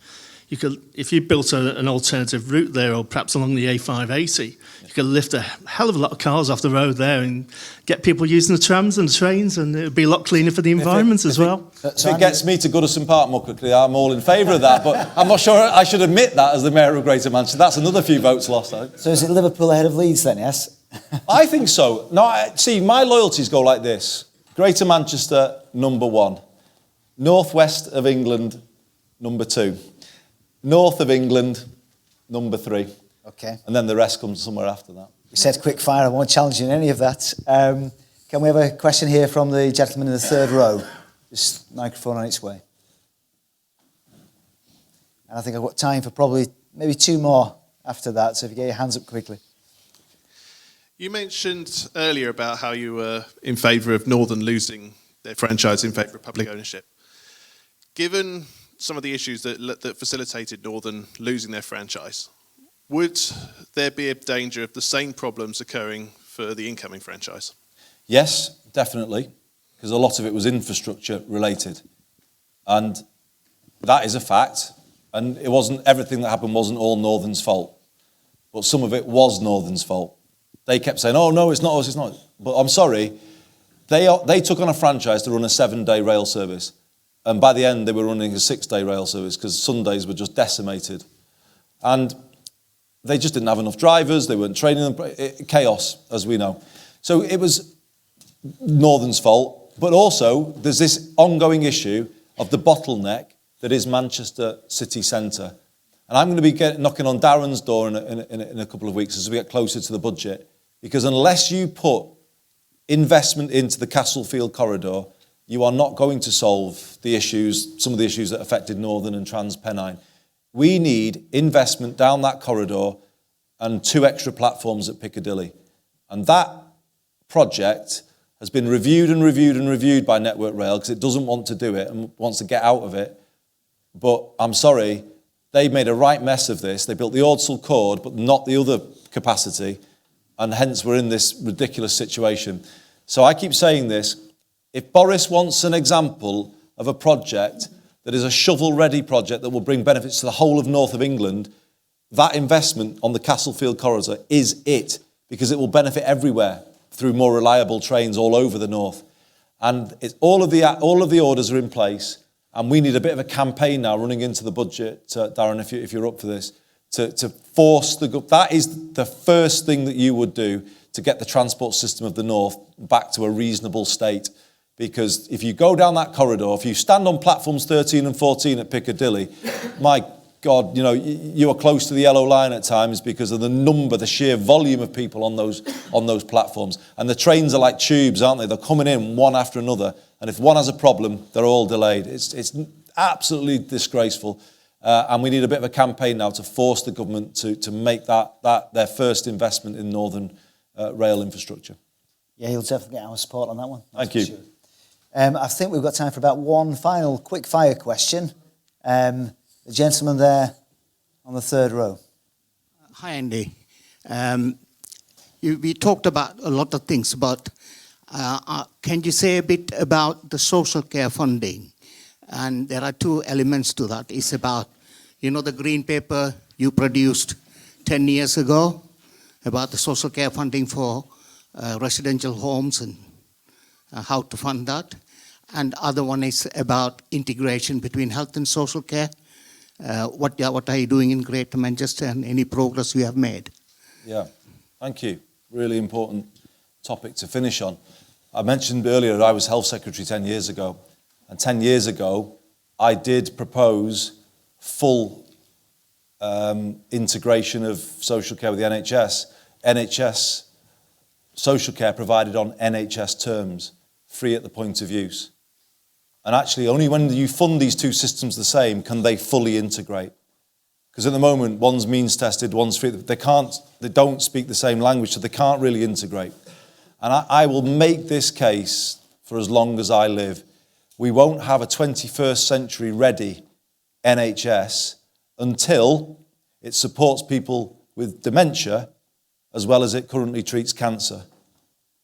you could, if you built an alternative route there, or perhaps along the A580, you could lift a hell of a lot of cars off the road there and get people using the trams and the trains, and it would be a lot cleaner for the environment as well. If it gets me to Goodison Park more quickly, I'm all in favour of that, but I'm not sure I should admit that as the Mayor of Greater Manchester. That's another few votes lost, I think. So is it Liverpool ahead of Leeds then, yes? I think so. No, see, my loyalties go like this. Greater Manchester, number 1. Northwest of England, number 2. North of England, number 3. Okay. And then the rest comes somewhere after that. We said quick fire, I won't challenge you in any of that. Can we have a question here from the gentleman in the third row? Just microphone on its way. And I think I've got time for probably maybe 2 more after that, so if you get your hands up quickly. You mentioned earlier about how you were in favour of Northern losing their franchise in favour of public ownership. Given some of the issues that facilitated Northern losing their franchise, would there be a danger of the same problems occurring for the incoming franchise? Yes, definitely, because a lot of it was infrastructure related. And that is a fact. And it wasn't, everything that happened wasn't all Northern's fault. But some of it was Northern's fault. They kept saying, oh, no, it's not us, it's not. But I'm sorry, they took on a franchise to run a 7-day rail service. And by the end, they were running a 6-day rail service because Sundays were just decimated. And they just didn't have enough drivers, they weren't training them, chaos, as we know. So it was Northern's fault, but also there's this ongoing issue of the bottleneck that is Manchester city centre. And I'm going to be knocking on Darren's door in a couple of weeks as we get closer to the budget, because unless you put investment into the Castlefield corridor, you are not going to solve the issues, some of the issues that affected Northern and Trans-Pennine. We need investment down that corridor and 2 extra platforms at Piccadilly. And that project has been reviewed and reviewed and reviewed by Network Rail because it doesn't want to do it and wants to get out of it. But I'm sorry, they made a right mess of this. They built the Ordsall Chord, but not the other capacity, and hence we're in this ridiculous situation. So I keep saying this, if Boris wants an example of a project that is a shovel-ready project that will bring benefits to the whole of north of England, that investment on the Castlefield corridor is it, because it will benefit everywhere through more reliable trains all over the north. And all of the orders are in place, and we need a bit of a campaign now running into the budget, Darren, if you're up for this, to force that is the first thing that you would do to get the transport system of the north back to a reasonable state. Because if you go down that corridor, if you stand on platforms 13 and 14 at Piccadilly, my God, you are close to the yellow line at times because of the sheer volume of people on those platforms. And the trains are like tubes, aren't they? They're coming in one after another. And if one has a problem, they're all delayed. It's absolutely disgraceful. And we need a bit of a campaign now to force the government to make that their first investment in northern rail infrastructure. Yeah, you'll definitely get our support on that one. Thank you. Sure. I think we've got time for about one final quick fire question. The gentleman there on the third row. Hi, Andy. We talked about a lot of things, but can you say a bit about the social care funding? And there are two elements to that. It's about, the green paper you produced 10 years ago about the social care funding for residential homes and how to fund that. And the other one is about integration between health and social care. What are you doing in Greater Manchester and any progress you have made? Yeah, thank you. Really important topic to finish on. I mentioned earlier I was Health Secretary 10 years ago. And 10 years ago, I did propose full integration of social care with the NHS. NHS social care provided on NHS terms, free at the point of use. And actually, only when you fund these two systems the same can they fully integrate. Because at the moment, one's means tested, one's free. They don't speak the same language, so they can't really integrate. And I will make this case for as long as I live. We won't have a 21st century ready NHS until it supports people with dementia as well as it currently treats cancer.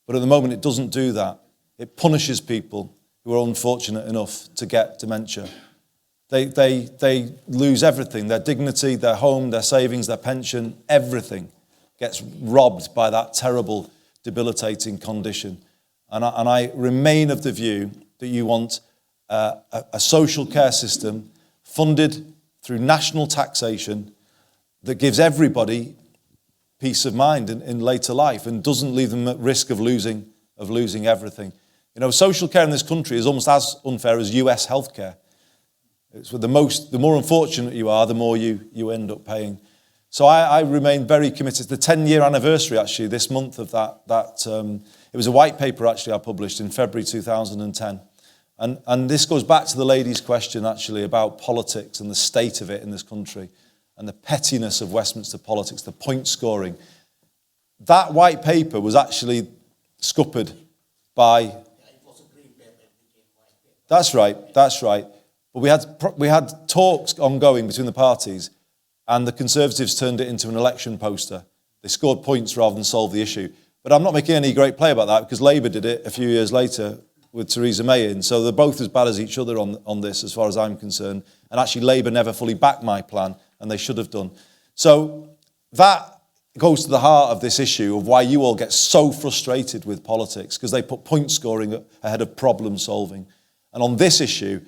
But at the moment, it doesn't do that. It punishes people who are unfortunate enough to get dementia. They lose everything, their dignity, their home, their savings, their pension, everything gets robbed by that terrible, debilitating condition. And I remain of the view that you want a social care system funded through national taxation that gives everybody peace of mind in later life and doesn't leave them at risk of losing everything. Social care in this country is almost as unfair as US healthcare. It's the more unfortunate you are, the more you end up paying. So I remain very committed. The 10-year anniversary, actually, this month of that it was a white paper, actually, I published in February 2010. And this goes back to the lady's question, actually, about politics and the state of it in this country and the pettiness of Westminster politics, the point scoring. That white paper was actually scuppered by... That's right. But we had talks ongoing between the parties, and the Conservatives turned it into an election poster. They scored points rather than solve the issue. But I'm not making any great play about that because Labour did it a few years later with Theresa May in. So they're both as bad as each other on this, as far as I'm concerned. And actually, Labour never fully backed my plan, and they should have done. So that goes to the heart of this issue of why you all get so frustrated with politics, because they put point scoring ahead of problem solving. And on this issue,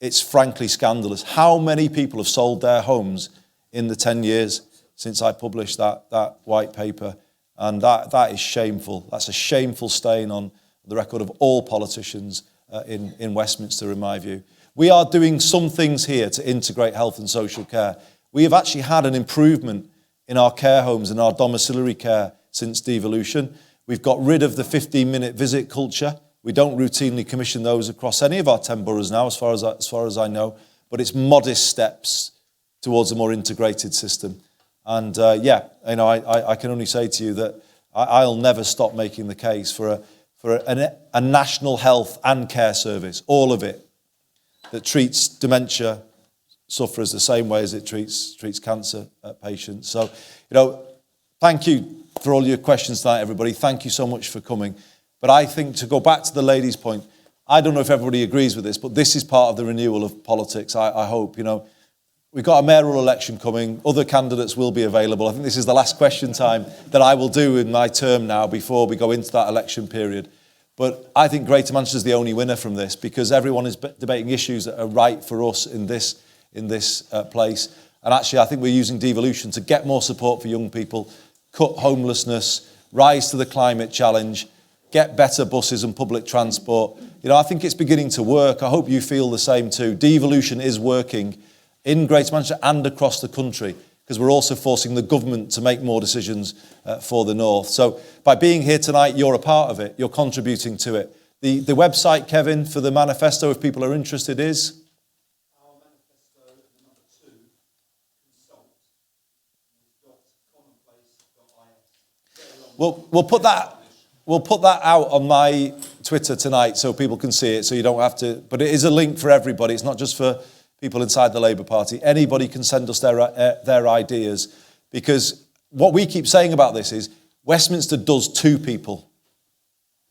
it's frankly scandalous. How many people have sold their homes in the 10 years since I published that white paper? And that is shameful. That's a shameful stain on the record of all politicians in Westminster, in my view. We are doing some things here to integrate health and social care. We have actually had an improvement in our care homes and our domiciliary care since devolution. We've got rid of the 15-minute visit culture. We don't routinely commission those across any of our 10 boroughs now, as far as I know. But it's modest steps towards a more integrated system. And I can only say to you that I'll never stop making the case for a national health and care service, all of it, that treats dementia sufferers the same way as it treats cancer patients. So, thank you for all your questions tonight, everybody. Thank you so much for coming. But I think, to go back to the lady's point, I don't know if everybody agrees with this, but this is part of the renewal of politics, I hope. we've got a mayoral election coming. Other candidates will be available. I think this is the last question time that I will do in my term now before we go into that election period. But I think Greater Manchester is the only winner from this, because everyone is debating issues that are right for us in this place. And actually, I think we're using devolution to get more support for young people, cut homelessness, rise to the climate challenge, get better buses and public transport. You know, I think it's beginning to work. I hope you feel the same too. Devolution is working in Greater Manchester and across the country, because we're also forcing the government to make more decisions for the North. So by being here tonight, you're a part of it. You're contributing to it. The website, Kevin, for the manifesto, if people are interested, is? Our manifesto, number 2, consult.commonplace.is. We'll put that out on my Twitter tonight so people can see it, so you don't have to. But it is a link for everybody. It's not just for people inside the Labour Party. Anybody can send us their ideas, because what we keep saying about this is Westminster does to people.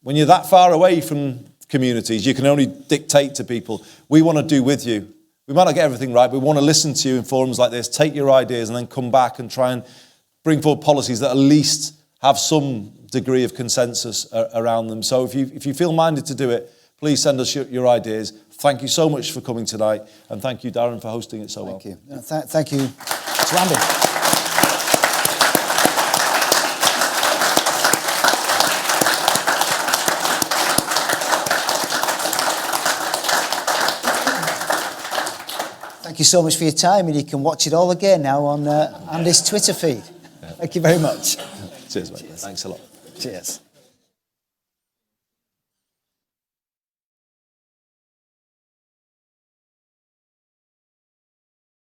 When you're that far away from communities, you can only dictate to people. We want to do with you. We might not get everything right, but we want to listen to you in forums like this, take your ideas, and then come back and try and bring forward policies that at least have some degree of consensus around them. So if you feel minded to do it, please send us your ideas. Thank you so much for coming tonight, and thank you, Darren, for hosting it so well. Thank you. Thank you to Andy. Thank you so much for your time, and you can watch it all again now on Andy's Twitter feed. Thank you very much. Cheers, mate. Thanks a lot. Cheers.